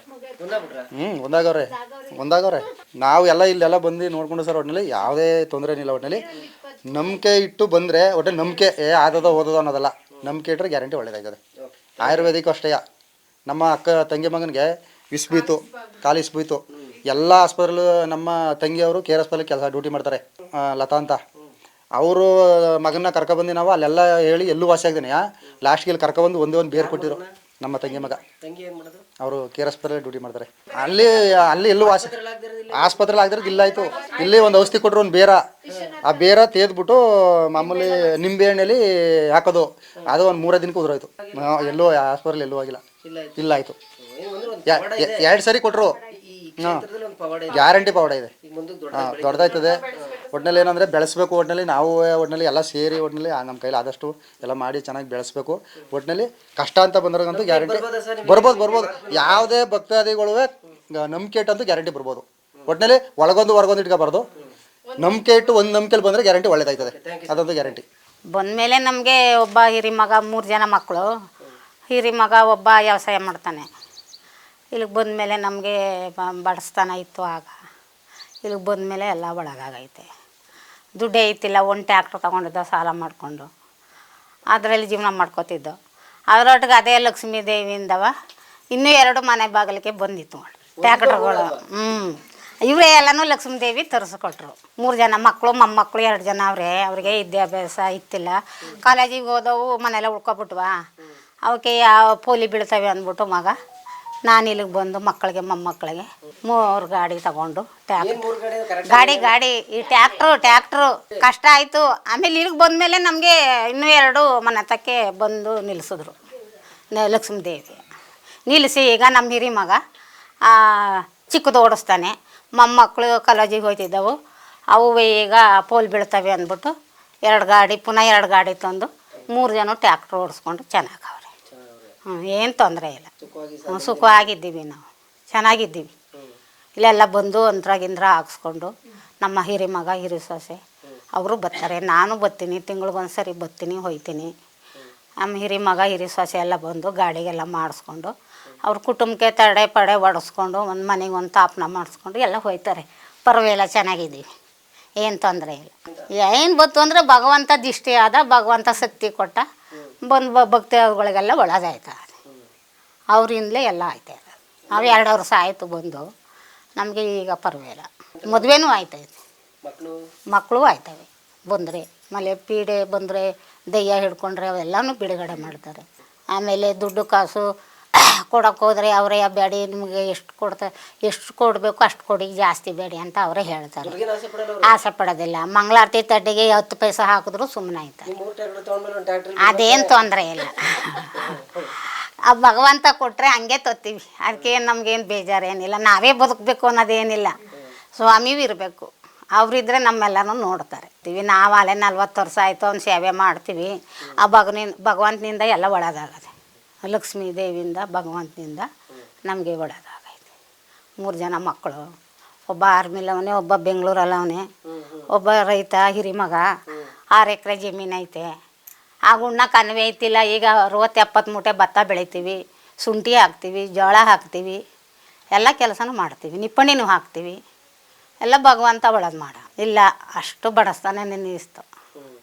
ಒಂದಾಗವ್ರೆ. ನಾವು ಎಲ್ಲ ಇಲ್ಲೆಲ್ಲ ಬಂದು ನೋಡ್ಕೊಂಡು ಸರ್ ಒಟ್ಟಿನಲ್ಲಿ ಯಾವುದೇ ತೊಂದರೆ ಏನಿಲ್ಲ. ಒಟ್ಟಿನಲ್ಲಿ ನಂಬಿಕೆ ಇಟ್ಟು ಬಂದರೆ ಒಟ್ಟೆ ನಂಬಿಕೆ ಆದದೋ ಓದೋದೋ ಅನ್ನೋದಲ್ಲ. ನಂಬಿಕೆ ಇಟ್ಟರೆ ಗ್ಯಾರಂಟಿ ಒಳ್ಳೇದಾಗ್ತದೆ. ಆಯುರ್ವೇದಿಕ್ ಅಷ್ಟೇ. ನಮ್ಮ ಅಕ್ಕ ತಂಗಿ ಮಗನಿಗೆ ಇಸ್ಬೀತು, ಕಾಲು ಇಸ್ಬೀತು. ಎಲ್ಲ ಆಸ್ಪತ್ರೆಲ್ಲೂ ನಮ್ಮ ತಂಗಿಯವರು KRS ಕೆಲಸ ಡ್ಯೂಟಿ ಮಾಡ್ತಾರೆ, ಲತಾ ಅಂತ. ಅವರು ಮಗನ ಕರ್ಕೊಬಂದು ನಾವು ಅಲ್ಲೆಲ್ಲ ಹೇಳಿ ಎಲ್ಲೂ ವಾಸಿ ಆಗ್ದೇನೆ ಲಾಸ್ಟ್ಗೆ ಇಲ್ಲಿ ಕರ್ಕೊಬಂದು ಒಂದೇ ಬೇರೆ ಕೊಟ್ಟಿದ್ರು. ನಮ್ಮ ತಂಗಿ ಮಗ ಅವರು KRS ಡ್ಯೂಟಿ ಮಾಡ್ತಾರೆ. ಅಲ್ಲಿ ಎಲ್ಲೂ ವಾಸಿ ಆಸ್ಪತ್ರೆಲಿ ಆಗದಿರೋದು ಇಲ್ಲಾಯಿತು. ಇಲ್ಲಿ ಒಂದು ಔಷಧಿ ಕೊಟ್ಟರು, ಒಂದು ಬೇರ. ಆ ಬೇರ ತೇದ್ಬಿಟ್ಟು ಮಾಮೂಲಿ ನಿಂಬೆ ಎಣ್ಣೆಲಿ ಹಾಕೋದು. ಅದು ಒಂದು 3 ದಿನಕ್ಕೆ ಉದುರೋಯ್ತು. ಎಲ್ಲೂ ಆಸ್ಪತ್ರೆಲಿ ಎಲ್ಲೂ ಆಗಿಲ್ಲ. ಇಲ್ಲಾಯಿತು. 2 ಸರಿ ಕೊಟ್ಟರು. ಗ್ಯಾರಂಟಿ ಪವಾಡ ಇದೆ. ದೊಡ್ಡದಾಯ್ತದೆ. ಒಟ್ಟಿನಲ್ಲಿ ಏನಂದರೆ ಬೆಳೆಸ್ಬೇಕು. ಒಟ್ಟಿನಲ್ಲಿ ಎಲ್ಲ ಸೇರಿ ಒಟ್ಟಿನಲ್ಲಿ ನಮ್ಮ ಕೈಲಿ ಆದಷ್ಟು ಎಲ್ಲ ಮಾಡಿ ಚೆನ್ನಾಗಿ ಬೆಳೆಸ್ಬೇಕು. ಒಟ್ಟಿನಲ್ಲಿ ಕಷ್ಟ ಅಂತ ಬಂದ್ರಂತೂ ಗ್ಯಾರಂಟಿ ಬರ್ಬೋದು. ಯಾವುದೇ ಭಕ್ತಾದಿಗಳು ನಂಬಿಕೆ ಇಟ್ಟಂತೂ ಗ್ಯಾರಂಟಿ ಬರ್ಬೋದು. ಒಟ್ಟಿನಲ್ಲಿ ಒಳಗೊಂದು ಹೊರಗೊಂದು ಇಟ್ಕೋಬಾರ್ದು. ನಂಬಿಕೆ ಇಟ್ಟು ಒಂದು ನಂಬಿಕೆಲಿ ಬಂದರೆ ಗ್ಯಾರಂಟಿ ಒಳ್ಳೇದಾಯ್ತದೆ. ಅದಂತೂ ಗ್ಯಾರಂಟಿ. ಬಂದಮೇಲೆ ನಮಗೆ ಒಬ್ಬ ಹಿರಿ ಮಗ, 3 ಜನ ಮಕ್ಕಳು. ಹಿರಿ ಮಗ ಒಬ್ಬ ವ್ಯವಸಾಯ ಮಾಡ್ತಾನೆ. ಇಲ್ಲಿಗೆ ಬಂದಮೇಲೆ ನಮಗೆ ಬಡಸ್ತಾನ ಇತ್ತು. ಆಗ ಇಲ್ಲಿಗೆ ಬಂದಮೇಲೆ ಎಲ್ಲ ಒಳಗಾಗೈತೆ. ದುಡ್ಡೇ ಐತಿಲ್ಲ. ಒಂದು ಟ್ಯಾಕ್ಟ್ರ್ ತೊಗೊಂಡಿದ್ದ ಸಾಲ ಮಾಡಿಕೊಂಡು ಅದರಲ್ಲಿ ಜೀವನ ಮಾಡ್ಕೋತಿದ್ದೋ. ಅದರೊಟ್ಟಿಗೆ ಅದೇ ಲಕ್ಷ್ಮೀ ದೇವಿಯಿಂದವ ಇನ್ನೂ 2 ಮನೆ ಬಾಗಿಲಿಗೆ ಬಂದಿತ್ತು ಟ್ಯಾಕ್ಟ್ರುಗಳು. ಇವರೇ ಎಲ್ಲನೂ ಲಕ್ಷ್ಮೀ ದೇವಿ ತರಿಸ್ಕೊಟ್ರು. 3 ಜನ ಮಕ್ಕಳು, ಮೊಮ್ಮಕ್ಕಳು 2 ಜನ ಅವ್ರಿಗೆ ವಿದ್ಯಾಭ್ಯಾಸ ಇತ್ತಿಲ್ಲ. ಕಾಲೇಜಿಗೆ ಹೋದವು ಮನೆಯಲ್ಲ ಉಳ್ಕೊಬಿಟ್ವಾ. ಅವಕ್ಕೆ ಯಾವ ಪೋಲಿ ಬೀಳ್ತವೆ ಅಂದ್ಬಿಟ್ಟು ಮಗ ನಾನು ಇಲ್ಲಿಗೆ ಬಂದು ಮಕ್ಕಳಿಗೆ ಮೊಮ್ಮಕ್ಕಳಿಗೆ 3 ಗಾಡಿ ತಗೊಂಡು ಗಾಡಿ ಈ ಟ್ಯಾಕ್ಟ್ರು ಕಷ್ಟ ಆಯಿತು. ಆಮೇಲೆ ಇಲ್ಲಿಗೆ ಬಂದಮೇಲೆ ನಮಗೆ ಇನ್ನೂ 2 ಮನೆತಕ್ಕೆ ಬಂದು ನಿಲ್ಲಿಸಿದ್ರು ಲಕ್ಷ್ಮೀ ದೇವಿ ನಿಲ್ಲಿಸಿ. ಈಗ ನಮ್ಮ ಹಿರಿ ಮಗ ಚಿಕ್ಕದು ಓಡಿಸ್ತಾನೆ. ಮೊಮ್ಮಕ್ಕಳು ಕಾಲೇಜಿಗೆ ಹೋಗ್ತಿದ್ದವು, ಅವು ಈಗ ಪೋಲ್ ಬೀಳ್ತವೆ ಅಂದ್ಬಿಟ್ಟು 2 ಗಾಡಿ ತಂದು 3 ಜನ ಟ್ಯಾಕ್ಟ್ರ್ ಓಡಿಸ್ಕೊಂಡು ಚೆನ್ನಾಗವ್ರೆ. ಏನು ತೊಂದರೆ ಇಲ್ಲ, ಸುಖವಾಗಿದ್ದೀವಿ, ನಾವು ಚೆನ್ನಾಗಿದ್ದೀವಿ. ಇಲ್ಲೆಲ್ಲ ಬಂದು ಅಂತ್ರ ಹಾಕ್ಸ್ಕೊಂಡು ನಮ್ಮ ಹಿರಿ ಮಗ ಹಿರಿ ಸೊಸೆ ಅವರು ಬರ್ತಾರೆ, ನಾನು ಬರ್ತೀನಿ, ತಿಂಗಳಿಗೊಂದು ಸರಿ ಬರ್ತೀನಿ ಹೋಗ್ತೀನಿ. ನಮ್ಮ ಹಿರಿ ಮಗ ಹಿರಿ ಸೊಸೆ ಎಲ್ಲ ಬಂದು ಗಾಡಿಗೆಲ್ಲ ಮಾಡಿಸ್ಕೊಂಡು ಅವ್ರ ಕುಟುಂಬಕ್ಕೆ ತಡೆ ಪಡೆ ಹೊಡೆಸ್ಕೊಂಡು ಒಂದು ಮನೆಗೆ ಒಂದು ತಾಪನ ಮಾಡಿಸ್ಕೊಂಡು ಎಲ್ಲ ಹೋಗ್ತಾರೆ. ಪರವಾಗಿಲ್ಲ, ಚೆನ್ನಾಗಿದ್ದೀವಿ, ಏನು ತೊಂದರೆ ಇಲ್ಲ. ಏನು ಬತ್ತು ಅಂದರೆ ಭಗವಂತ ದಿಷ್ಟಿ ಆದ, ಭಗವಂತ ಶಕ್ತಿ ಕೊಟ್ಟ, ಬಂದು ಭಕ್ತಿಗಳಿಗೆಲ್ಲ ಒಳ್ಳೇದಾಯ್ತು. ಅವರಿಂದಲೇ ಎಲ್ಲ ಆಯ್ತಾ ಇದೆ. ನಾವು 2 ವರ್ಷ ಆಯಿತು ಬಂದು, ನಮಗೆ ಈಗ ಪರವಾಗಿಲ್ಲ. ಮದುವೆನೂ ಆಯ್ತೈತೆ, ಮಕ್ಕಳು ಆಯ್ತವೆ. ಬಂದರೆ ಆಮೇಲೆ ಪೀಡೆ ಬಂದರೆ ದೆಯ್ಯ ಹಿಡ್ಕೊಂಡ್ರೆ ಅವೆಲ್ಲನೂ ಬಿಡುಗಡೆ ಮಾಡ್ತಾರೆ. ಆಮೇಲೆ ದುಡ್ಡು ಕಾಸು ಕೊಡೋಕೆ ಹೋದರೆ ಅವರೇ ಬೇಡಿ, ನಿಮಗೆ ಎಷ್ಟು ಕೊಡಬೇಕು ಅಷ್ಟು ಕೊಡಿ, ಜಾಸ್ತಿ ಬೇಡಿ ಅಂತ ಅವರೇ ಹೇಳ್ತಾರೆ. ಆಸೆ ಪಡೋದಿಲ್ಲ. ಮಂಗಳಾರತಿ ತಡ್ಡಿಗೆ 10 ಪೈಸೆ ಹಾಕಿದ್ರು ಸುಮ್ಮನೆ ಆಯ್ತಾರೆ, ಅದೇನು ತೊಂದರೆ ಇಲ್ಲ. ಆ ಭಗವಂತ ಕೊಟ್ಟರೆ ಹಂಗೆ ತೊತ್ತೀವಿ, ಅದಕ್ಕೇನು ನಮಗೇನು ಬೇಜಾರೇನಿಲ್ಲ. ನಾವೇ ಬದುಕಬೇಕು ಅನ್ನೋದೇನಿಲ್ಲ, ಸ್ವಾಮಿಯೂ ಇರಬೇಕು, ಅವರಿದ್ರೆ ನಮ್ಮೆಲ್ಲನೂ ನೋಡ್ತಾರೆ. ನಾವು ಅಲ್ಲೇ 40 ವರ್ಷ ಆಯಿತು ಅವ್ನು ಸೇವೆ ಮಾಡ್ತೀವಿ. ಆ ಭಗವಂತನಿಂದ ಎಲ್ಲ ಒಳ್ಳೇದಾಗದೆ, ಲಕ್ಷ್ಮೀ ದೇವಿಯಿಂದ ಭಗವಂತನಿಂದ ನಮಗೆ ಒಳ್ಳೇದಾಗೈತೆ. 3 ಜನ ಮಕ್ಕಳು, ಒಬ್ಬ ಆರ್ಮಿಲವನೇ, ಒಬ್ಬ ಬೆಂಗಳೂರಲ್ಲವನೇ, ಒಬ್ಬ ರೈತ ಹಿರಿ ಮಗ. 6 ಎಕರೆ ಜಮೀನು ಐತೆ. ಆಗ ಉಣ್ಣಕ್ಕೆ ಅನ್ನವೇ ಐತಿಲ್ಲ. ಈಗ 60-70 ಮೂಟೆ ಭತ್ತ ಬೆಳಿತೀವಿ, ಶುಂಠಿ ಹಾಕ್ತೀವಿ, ಜೋಳ ಹಾಕ್ತೀವಿ, ಎಲ್ಲ ಕೆಲಸನೂ ಮಾಡ್ತೀವಿ, ನಿಪ್ಪಣಿನೂ ಹಾಕ್ತೀವಿ. ಎಲ್ಲ ಭಗವಂತ ಒಳ್ಳೇದು ಮಾಡ ಇಲ್ಲ, ಅಷ್ಟು ಬಡಿಸ್ತಾನೆ ನಿಲ್ಲಿಸ್ತು.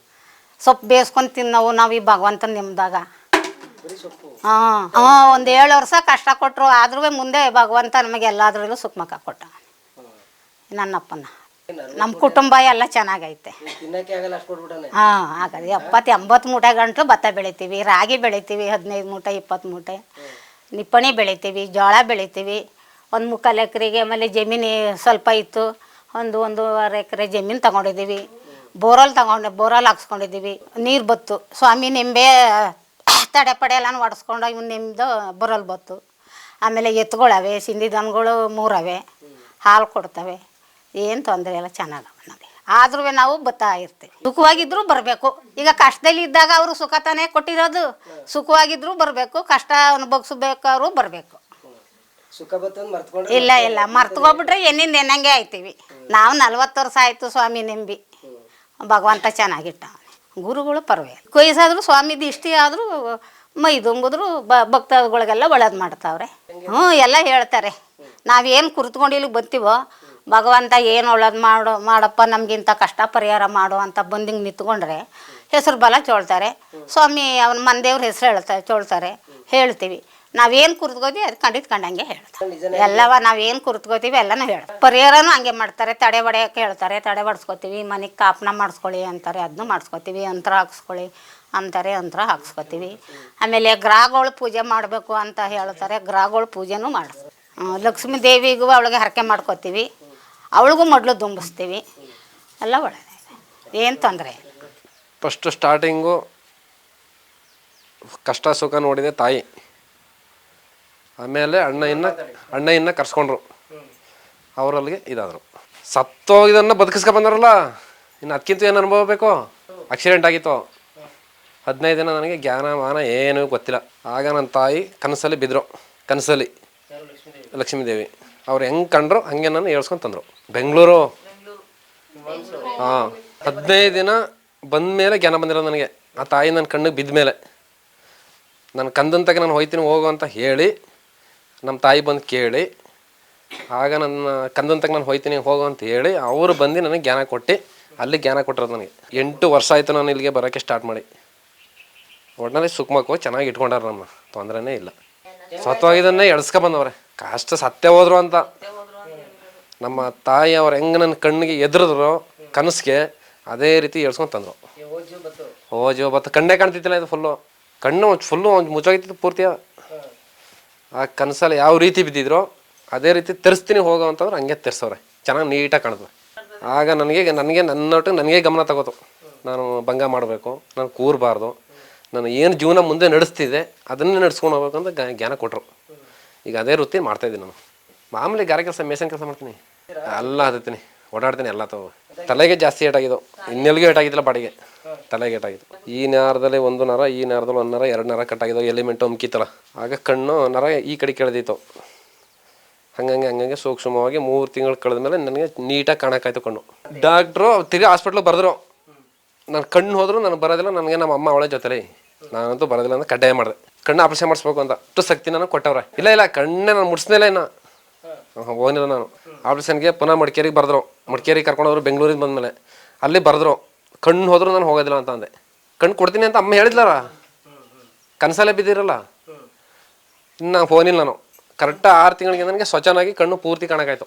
ಸೊಪ್ಪು ಬೇಯಿಸ್ಕೊಂಡು ತಿನ್ನೋವು ನಾವು ಈ ಭಗವಂತನ ನಿಮ್ದಾಗ. ಒಂದು 7 ವರ್ಷ ಕಷ್ಟ ಕೊಟ್ಟರು, ಆದ್ರೂ ಮುಂದೆ ಭಗವಂತ ನಮಗೆ ಎಲ್ಲಾದ್ರಲ್ಲೂ ಸುಖಮುಖ ಕೊಟ್ಟ. ನನ್ನಪ್ಪನ ನಮ್ಮ ಕುಟುಂಬ ಎಲ್ಲ ಚೆನ್ನಾಗೈತೆ. ಆಗದೆ 70-80 ಮೂಟೆ ಗಂಟಲು ಭತ್ತ ಬೆಳಿತೀವಿ, ರಾಗಿ ಬೆಳಿತೀವಿ, 15 ಮೂಟೆ 20 ಮೂಟೆ, ನಿಪ್ಪಣಿ ಬೆಳಿತೀವಿ, ಜೋಳ ಬೆಳಿತೀವಿ. 1-3 ಎಕರೆಗೆ ಆಮೇಲೆ ಜಮೀನು ಸ್ವಲ್ಪ ಇತ್ತು, 1-1.5 ಎಕರೆ ಜಮೀನು ತಗೊಂಡಿದ್ದೀವಿ. ಬೋರಲ್ಲಿ ಹಾಕ್ಸ್ಕೊಂಡಿದ್ದೀವಿ. ನೀರು ಬತ್ತು, ಸ್ವಾಮಿ ನಿಂಬೆ ತಡೆ ಪಡೆ ಎಲ್ಲನೂ ಹೊಡೆಸ್ಕೊಂಡು ಇವ್ನು ನಿಮ್ಮದು ಬೋರಲ್ಲಿ ಬತ್ತು. ಆಮೇಲೆ ಎತ್ತುಗಳವೆ, ಸಿಂಧಿ ದನಗಳು 3 ಅವೆ, ಹಾಲು ಕೊಡ್ತವೆ, ಏನು ತೊಂದರೆ ಇಲ್ಲ, ಚೆನ್ನಾಗವ ನಮಗೆ. ಆದ್ರೂ ನಾವು ಬರ್ತಾ ಇರ್ತೀವಿ. ಸುಖವಾಗಿದ್ರೂ ಬರಬೇಕು. ಈಗ ಕಷ್ಟದಲ್ಲಿ ಇದ್ದಾಗ ಅವರು ಸುಖ ತಾನೇ ಕೊಟ್ಟಿರೋದು, ಸುಖವಾಗಿದ್ರೂ ಬರಬೇಕು, ಕಷ್ಟ ಅನುಭವಿಸ್ಬೇಕಾದ್ರು ಬರಬೇಕು. ಇಲ್ಲ ಮರ್ತ್ಕೊಬಿಟ್ರೆ ಏನಿಂದ ಏನಂಗೆ ಆಯ್ತೀವಿ. ನಾವು 40 ವರ್ಷ ಆಯಿತು ಸ್ವಾಮಿ ನಂಬಿ, ಭಗವಂತ ಚೆನ್ನಾಗಿಟ್ಟ. ಗುರುಗಳು ಪರವಾಗಿಲ್ಲ, ಕೊಯ್ಸಾದ್ರು ಸ್ವಾಮಿ ದಿಷ್ಟಿ ಆದರೂ ಮೈ ದುಂಬಿದ್ರು ಭಕ್ತಗಳಿಗೆಲ್ಲ ಒಳ್ಳೇದು ಮಾಡ್ತಾವ್ರೆ. ಎಲ್ಲ ಹೇಳ್ತಾರೆ. ನಾವೇನು ಕುರ್ತ್ಕೊಂಡು ಇಲ್ಲಿಗೆ ಬರ್ತೀವೋ, ಭಗವಂತ ಏನು ಒಳ್ಳೇದು ಮಾಡಪ್ಪ, ನಮಗಿಂತ ಕಷ್ಟ ಪರಿಹಾರ ಮಾಡು ಅಂತ ಬಂದಿಂಗೆ ನಿಂತ್ಕೊಂಡ್ರೆ ಹೆಸರು ಬಲ ಚೋಳ್ತಾರೆ. ಸ್ವಾಮಿ ಅವನ ಮನದೇವ್ರ ಹೆಸರು ಚೋಳ್ತಾರೆ, ಹೇಳ್ತೀವಿ. ನಾವೇನು ಕುರ್ತ್ಕೋತೀವಿ ಅದು ಕಂಡಂಗೆ ಹೇಳ್ತಾರೆ. ಎಲ್ಲವ ನಾವೇನು ಕುರ್ತ್ಕೋತೀವಿ ಎಲ್ಲನೂ ಹೇಳ್ತಾರೆ. ಪರಿಹಾರನೂ ಹಂಗೆ ಮಾಡ್ತಾರೆ. ತಡೆ ಹೊಡೆಯೋಕೆ ಹೇಳ್ತಾರೆ, ತಡೆ ಹೊಡ್ಸ್ಕೊತೀವಿ. ಮನೆಗೆ ಕಾಪನ ಮಾಡಿಸ್ಕೊಳ್ಳಿ ಅಂತಾರೆ, ಅದನ್ನೂ ಮಾಡಿಸ್ಕೊತೀವಿ. ಯಂತ್ರ ಹಾಕ್ಸ್ಕೊಳ್ಳಿ ಅಂತಾರೆ, ಯಂತ್ರ ಹಾಕ್ಸ್ಕೊತೀವಿ. ಆಮೇಲೆ ಗ್ರಹಗಳು ಪೂಜೆ ಮಾಡಬೇಕು ಅಂತ ಹೇಳ್ತಾರೆ, ಗ್ರಹಗಳು ಪೂಜೆನೂ ಮಾಡಿಸ್ತೀವಿ. ಲಕ್ಷ್ಮೀ ದೇವಿಗೂ ಅವಳಿಗೆ ಹರಕೆ ಮಾಡ್ಕೊತೀವಿ, ಅವಳಿಗೂ ಮೊದಲು ದುಂಬಿಸ್ತೀವಿ. ಎಲ್ಲ ಒಳ್ಳೆಯದೇ, ಏನು ತೊಂದರೆ. ಫಸ್ಟು ಸ್ಟಾರ್ಟಿಂಗು ಕಷ್ಟ ಸುಖ ನೋಡಿದೆ ತಾಯಿ. ಆಮೇಲೆ ಅಣ್ಣ ಕರ್ಸ್ಕೊಂಡ್ರು, ಅವರಲ್ಲಿಗೆ ಇದಾದರು. ಸತ್ತೋಗಿದ್ದನ್ನು ಬದುಕಿಸ್ಕೊ ಬಂದಾರಲ್ಲ, ಇನ್ನು ಅದಕ್ಕಿಂತ ಏನು ಅನುಭವ ಬೇಕು. ಆಕ್ಸಿಡೆಂಟ್ ಆಗಿತ್ತು, 15 ದಿನ ನನಗೆ ಜ್ಞಾನ ಮಾನ ಏನೂ ಗೊತ್ತಿಲ್ಲ. ಆಗ ನನ್ನ ತಾಯಿ ಕನಸಲ್ಲಿ ಬಿದ್ದರು. ಕನಸಲ್ಲಿ ಲಕ್ಷ್ಮೀ ದೇವಿ ಅವ್ರು ಹೆಂಗೆ ಕಂಡ್ರು ಹಂಗೆ ನಾನು ಹೇಳ್ಸ್ಕೊಂಡು ತಂದರು. ಬೆಂಗಳೂರು 15 ದಿನ ಬಂದಮೇಲೆ ಜ್ಞಾನ ಬಂದಿರೋ ನನಗೆ. ಆ ತಾಯಿ ನನ್ನ ಕಣ್ಣಿಗೆ ಬಿದ್ದ ಮೇಲೆ ನನ್ನ ಕಂದಂತಾಗ ನಾನು ಹೋಗ್ತೀನಿ ಹೋಗು ಅಂತ ಹೇಳಿ ನಮ್ಮ ತಾಯಿ ಬಂದು ಕೇಳಿ, ಆಗ ನನ್ನ ಕಂದಂತಾಗ ನಾನು ಹೋಗ್ತೀನಿ ಹೋಗು ಅಂತ ಹೇಳಿ ಅವರು ಬಂದು ನನಗೆ ಜ್ಞಾನ ಕೊಟ್ಟು ಅಲ್ಲಿ ಜ್ಞಾನ ಕೊಟ್ಟಿರೋದು ನನಗೆ. 8 ವರ್ಷ ಆಯಿತು ನಾನು ಇಲ್ಲಿಗೆ ಬರೋಕ್ಕೆ ಸ್ಟಾರ್ಟ್ ಮಾಡಿ. ಒಟ್ಟಿನಲ್ಲಿ ಸುಖಮಕ್ಕೂ ಚೆನ್ನಾಗಿ ಇಟ್ಕೊಂಡಾರ, ನಮ್ಮ ತೊಂದರೆನೇ ಇಲ್ಲ. ಸತ್ವಾಗಿದ್ದನ್ನೇ ಎಳ್ಸ್ಕೊ ಬಂದವ್ರೆ. ಕಷ್ಟ ಸತ್ಯ ಹೋದ್ರು ಅಂತ ನಮ್ಮ ತಾಯಿ ಅವ್ರು ಹೆಂಗೆ ನನ್ನ ಕಣ್ಣಿಗೆ ಎದುರಿದ್ರು ಕನಸಿಗೆ, ಅದೇ ರೀತಿ ಎಳ್ಸ್ಕೊಂಡು ತಂದರು. ಜೀವ ಬತ್ತ ಕಣ್ಣೇ ಕಾಣ್ತಿತ್ತಿಲ್ಲ, ಇದು ಫುಲ್ಲು ಕಣ್ಣು ಫುಲ್ಲು ಮುಚ್ಚೋಗಿತ್ತು ಪೂರ್ತಿಯ. ಆ ಕನಸಲ್ಲಿ ಯಾವ ರೀತಿ ಬಿದ್ದಿದ್ರೋ ಅದೇ ರೀತಿ ತರಿಸ್ತೀನಿ ಹೋಗೋ ಅಂತಂದ್ರೆ ಹಂಗೆ ತರಿಸೋರೆ, ಚೆನ್ನಾಗಿ ನೀಟಾಗಿ ಕಾಣ್ತದೆ. ಆಗ ನನ್ನೊಟ್ಟಿಗೆ ನನಗೆ ಗಮನ ತಗೋತು, ನಾನು ಭಂಗ ಮಾಡಬೇಕು, ನಾನು ಕೂರಬಾರ್ದು, ನಾನು ಏನು ಜೀವನ ಮುಂದೆ ನಡೆಸ್ತಿದ್ದೆ ಅದನ್ನೇ ನಡ್ಸ್ಕೊಂಡು ಹೋಗ್ಬೇಕು ಅಂತ ಜ್ಞಾನ ಕೊಟ್ಟರು. ಈಗ ಅದೇ ವೃತ್ತಿ ಮಾಡ್ತಾಯಿದ್ದೀನಿ ನಾನು. ಮಾಮೂಲಿ ಗಾರೆ ಕೆಲಸ, ಮೇಸನ್ ಕೆಲಸ ಮಾಡ್ತೀನಿ, ಎಲ್ಲ ಹತ್ತೀನಿ, ಓಡಾಡ್ತೀನಿ, ಎಲ್ಲ ತಲೆಗೆ ಜಾಸ್ತಿ ಏಟಾಗಿದ್ದು, ಇನ್ನೆಲ್ಲಿಗೂ ಏಟಾಗಿದ್ದಿಲ್ಲ, ಬಾಡಿಗೆ ತಲೆಗೆ ಏಟಾಗಿದ್ದು. ಈ ನರದಲ್ಲಿ ಒಂದು ನರ, ಈ ನರದಲ್ಲಿ ಒಂದು ನರ, 2 ನರ ಕಟ್ಟಾಗಿದ್ದವು, ಎಲಿಮೆಂಟು ಅಮ್ಕಿತ್ತಲ್ಲ, ಆಗ ಕಣ್ಣು ನರ ಈ ಕಡೆ ಕೆಳೆದಿತ್ತು. ಹಂಗಂಗೆ ಸೂಕ್ಷ್ಮವಾಗಿ 3 ತಿಂಗಳು ಕಳೆದ ಮೇಲೆ ನನಗೆ ನೀಟಾಗಿ ಕಾಣಕ್ಕಾಯ್ತು ಕಣ್ಣು. ಡಾಕ್ಟ್ರು ತಿರ್ಗಿ ಹಾಸ್ಪಿಟ್ಲಿಗೆ ಬರೆದ್ರು, ನಾನು ಕಣ್ಣು ಹೋದ್ರು ನನಗೆ ಬರೋದಿಲ್ಲ, ನನಗೆ ನಮ್ಮ ಅಮ್ಮ ಅವಳೆ ಜೊತೆಲಿ, ನಾನಂತೂ ಬರೋದಿಲ್ಲ ಅಂತ ಕಡ್ಡಾಯ ಮಾಡಿದೆ. ಕಣ್ಣು ಆಪರೇಷನ್ ಮಾಡಿಸ್ಬೇಕು ಅಂತ ಅಷ್ಟು ಶಕ್ತಿ ನನಗೆ ಕೊಟ್ಟವ್ರೆ. ಇಲ್ಲ ಕಣ್ಣೇ ನಾನು ಮುಡ್ಸ್ನಿಲ್ಲ ಇನ್ನು, ಹೋಗಿಲ್ಲ ನಾನು ಆಪರೇಷನ್ಗೆ. ಪುನಃ ಮಡಿಕೇರಿಗೆ ಬರೆದ್ರು, ಮಡಿಕೇರಿಗೆ ಕರ್ಕೊಂಡೋದ್ರು, ಬೆಂಗಳೂರಿಗೆ ಬಂದಮೇಲೆ ಅಲ್ಲಿ ಬರೆದ್ರು, ಕಣ್ಣು ಹೋದ್ರು ನಾನು ಹೋಗೋದಿಲ್ಲ ಅಂತ ಅಂದೆ. ಕಣ್ಣು ಕೊಡ್ತೀನಿ ಅಂತ ಅಮ್ಮ ಹೇಳಿದ್ಲಾರ, ಕನಸಲ್ಲೇ ಬಿದ್ದಿರಲ್ಲ. ಇನ್ನು ನಾನು ಫೋನಿಲ್ಲ, ನಾನು ಕರೆಕ್ಟ್ 6 ತಿಂಗಳಿಗೆ ನನಗೆ ಸ್ವಚ್ಛನಾಗಿ ಕಣ್ಣು ಪೂರ್ತಿ ಕಾಣಕ್ಕಾಯ್ತು.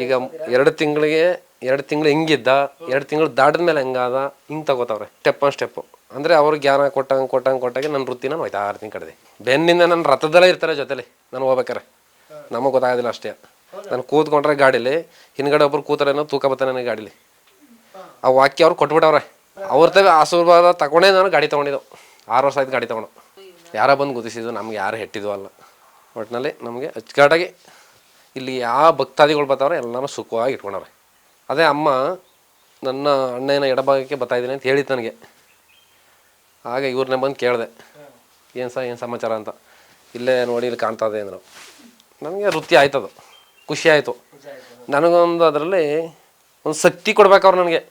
ಈಗ 2 ತಿಂಗಳು ಹಿಂಗಿದ್ದ, 2 ತಿಂಗಳು ದಾಟಿದ ಮೇಲೆ ಹೆಂಗಾದ, ಹಿಂಗೆ ತಗೋತಾವ್ರೆ ಸ್ಟೆಪ್ಪು. ಅಂದರೆ ಅವ್ರಿಗೆ ಜ್ಞಾನ ಕೊಟ್ಟಂಗೆ ನನ್ನ ವೃತ್ತಿ ನಾನು ಹೋಯ್ತಾ ಇರ್ತೀನಿ ಕಡೆದೆ. ಬೆನ್ನಿಂದ ನನ್ನ ರಥದಲ್ಲೇ ಇರ್ತಾರೆ ಜೊತೆಲಿ, ನಾನು ಹೋಗ್ಬೇಕಾರೆ ನಮಗೆ ಗೊತ್ತಾಗೋದಿಲ್ಲ ಅಷ್ಟೇ. ನಾನು ಕೂತ್ಕೊಂಡ್ರೆ ಗಾಡೀಲಿ ಹಿಂದ್ಗಡೆ ಒಬ್ರು ಕೂತಾರೇನೋ ತೂಕ ಬರ್ತಾನೆ ನನಗೆ ಗಾಡೀಲಿ. ಆ ವಾಕ್ಯ ಅವ್ರು ಕೊಟ್ಬಿಟ್ಟವ್ರೆ. ಅವ್ರ ತಗ ಆಶೀರ್ವಾದ ತಗೊಂಡೇ ನಾನು ಗಾಡಿ ತೊಗೊಂಡಿದ್ದು. 6 ವರ್ಷ ಆಯ್ತು ಗಾಡಿ ತೊಗೊಂಡು. ಯಾರೋ ಬಂದು ಗುದಿಸಿದ್ದು, ನಮ್ಗೆ ಯಾರು ಹೆಟ್ಟಿದ್ವು ಅಲ್ಲ. ಒಟ್ಟಿನಲ್ಲಿ ನಮಗೆ ಅಚ್ಚುಕಟ್ಟಾಗಿ ಇಲ್ಲಿ ಯಾವ ಭಕ್ತಾದಿಗಳು ಬರ್ತಾವ್ರೆ ಎಲ್ಲನೂ ಸುಖವಾಗಿ ಇಟ್ಕೊಂಡವ್ರೆ. ಅದೇ ಅಮ್ಮ ನನ್ನ ಅಣ್ಣನ ಎಡಭಾಗಕ್ಕೆ ಬರ್ತಾಯಿದ್ದೀನಿ ಅಂತ ಹೇಳಿತ್ತು ನನಗೆ. ಆಗ ಇವ್ರನ್ನೇ ಬಂದು ಕೇಳಿದೆ, ಏನು ಸಮಾಚಾರ ಅಂತ. ಇಲ್ಲೇ ನೋಡಿ ಇಲ್ಲಿ ಕಾಣ್ತಾ ಇದೆ ಅಂದರು. ನನಗೆ ವೃತ್ತಿ ಆಯ್ತದು, ಖುಷಿ ಆಯಿತು. ನನಗೊಂದು ಅದರಲ್ಲಿ ಒಂದು ಶಕ್ತಿ ಕೊಡ್ಬೇಕು ಅವ್ರು ನನಗೆ.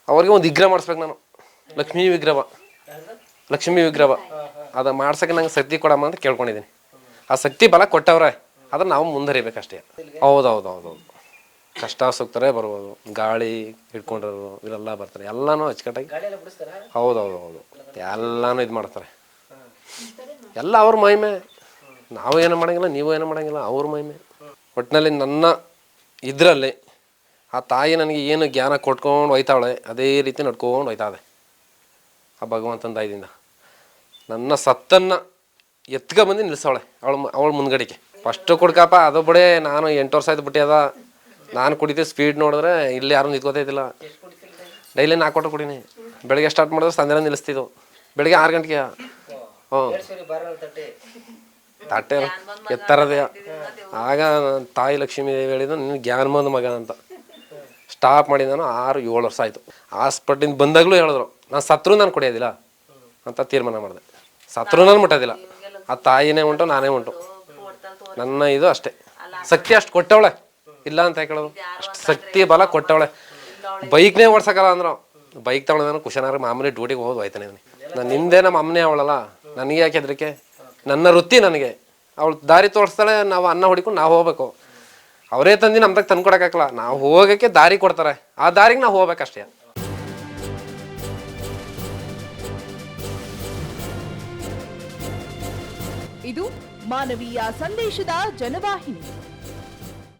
ಅವ್ರಿಗೆ ಒಂದು ವಿಗ್ರಹ ಮಾಡಿಸ್ಬೇಕು ನಾನು, ಲಕ್ಷ್ಮೀ ವಿಗ್ರಹ ಅದು ಮಾಡ್ಸೋಕ್ಕೆ ನಂಗೆ ಶಕ್ತಿ ಕೊಡಮ್ಮ ಅಂತ ಕೇಳ್ಕೊಂಡಿದ್ದೀನಿ. ಆ ಶಕ್ತಿ ಬಲ ಕೊಟ್ಟವ್ರೆ, ಅದನ್ನು ನಾವು ಮುಂದರಿಬೇಕಷ್ಟೇ. ಹೌದು ಕಷ್ಟ ಸುಕ್ತಾರೆ ಬರ್ಬೋದು, ಗಾಳಿ ಹಿಡ್ಕೊಂಡಿರೋರು ಇವರೆಲ್ಲ ಬರ್ತಾರೆ, ಎಲ್ಲನೂ ಅಚ್ಚುಕಟ್ಟಾಗಿ. ಹೌದು ಎಲ್ಲನೂ ಇದು ಮಾಡ್ತಾರೆ. ಎಲ್ಲ ಅವ್ರ ಮಹಿಮೆ, ನಾವು ಏನು ಮಾಡೋಂಗಿಲ್ಲ, ನೀವು ಏನು ಮಾಡೋಂಗಿಲ್ಲ, ಅವ್ರ ಮಹಿಮೆ. ಒಟ್ಟಿನಲ್ಲಿ ನನ್ನ ಇದರಲ್ಲಿ ಆ ತಾಯಿ ನನಗೆ ಏನು ಜ್ಞಾನ ಕೊಟ್ಕೊಂಡು ಹೋಯ್ತಾವಳೆ, ಅದೇ ರೀತಿ ನಡ್ಕೊಂಡು ಹೋಯ್ತಾವೆ ಆ ಭಗವಂತನ ದಯದಿಂದ. ನನ್ನ ಸತ್ತನ್ನು ಎತ್ಕೊಬಂದು ನಿಲ್ಲಿಸವಳೆ ಅವಳ ಮುಂದ್ಗಡೆಗೆ. ಫಸ್ಟು ಕುಡ್ಕಪ್ಪ ಅದು ಬಿಡೆ, ನಾನು 8 ವರ್ಷ ಆಯ್ತು ಬಿಟ್ಟೆ ಅದ. ನಾನು ಕುಡಿತೀವಿ, ಸ್ಪೀಡ್ ನೋಡಿದ್ರೆ ಇಲ್ಲಿ ಯಾರೂ ನಿಂತ್ಕೋತೈತಿಲ್ಲ. ಡೈಲಿ 4 ಕೊಟ್ಟು ಕುಡೀನಿ. ಬೆಳಗ್ಗೆ ಸ್ಟಾರ್ಟ್ ಮಾಡಿದ್ರೆ ಸಂಜೆ ನಿಲ್ಲಿಸ್ತಿದ್ದು. ಬೆಳಗ್ಗೆ 6 ಗಂಟೆಗೆ ತಟ್ಟೆ ಎತ್ತರದೇ. ಆಗ ತಾಯಿ ಲಕ್ಷ್ಮೀ ದೇವಿ ಹೇಳಿದ, ನಿನ್ನ ಜ್ಞಾನಮಂದ ಮಗ ಅಂತ. ಸ್ಟಾಪ್ ಮಾಡಿ ನಾನು 6-7 ವರ್ಷ ಆಯಿತು. ಹಾಸ್ಪಿಟ್ಲಿಂದ ಬಂದಾಗಲೂ ಹೇಳಿದ್ರು, ನಾನು ಸತ್ರು ನಾನು ಕುಡಿಯೋದಿಲ್ಲ ಅಂತ ತೀರ್ಮಾನ ಮಾಡಿದೆ. ಸತ್ರು ನಾನು ಮುಟ್ಟೋದಿಲ್ಲ, ಆ ತಾಯಿನೇ ಉಂಟು, ನಾನೇ ಉಂಟು. ನನ್ನ ಇದು ಅಷ್ಟೇ. ಶಕ್ತಿ ಅಷ್ಟು ಕೊಟ್ಟವಳೆ, ಇಲ್ಲ ಅಂತ ಕೇಳೋದು. ಅಷ್ಟು ಶಕ್ತಿ ಬಲ ಕೊಟ್ಟವಳೆ. ಬೈಕ್ನೇ ಓಡ್ಸಕ್ಕಲ್ಲ ಅಂದ್ರು, ಬೈಕ್ ತಗೊಳ್ಳೋದು ನಾನು ಖುಷಿನಾರ ಮಾಮೂಲಿ ಡ್ಯೂಟಿಗೆ ಹೋಗೋದು ಹೋಯ್ತಾನೆ. ನಾನು ಹಿಂದೆ ನಮ್ಮ ಅಮ್ಮನೇ ಅವಳಲ್ಲ, ನನಗೆ ಯಾಕೆ ಹೆದರಿಕೆ? ನನ್ನ ವೃತ್ತಿ ನನಗೆ. ಅವಳು ದಾರಿ ತೋರಿಸ್ತಾಳೆ, ನಾವು ಅನ್ನ ಹೊಡಿಕೊಂಡು ನಾವು ಹೋಗ್ಬೇಕು. ಅವರೇ ತಂದು ನಮ್ದಾಗ ತಂದು ಕೊಡೋಕ್ಕಾಗಲ್ಲ, ನಾವು ಹೋಗೋಕ್ಕೆ ದಾರಿ ಕೊಡ್ತಾರೆ, ಆ ದಾರಿಗೆ ನಾವು ಹೋಗ್ಬೇಕಷ್ಟೇ. ಇದು ಮಾನವೀಯ ಸಂದೇಶದ ಜನವಾಹಿನಿ.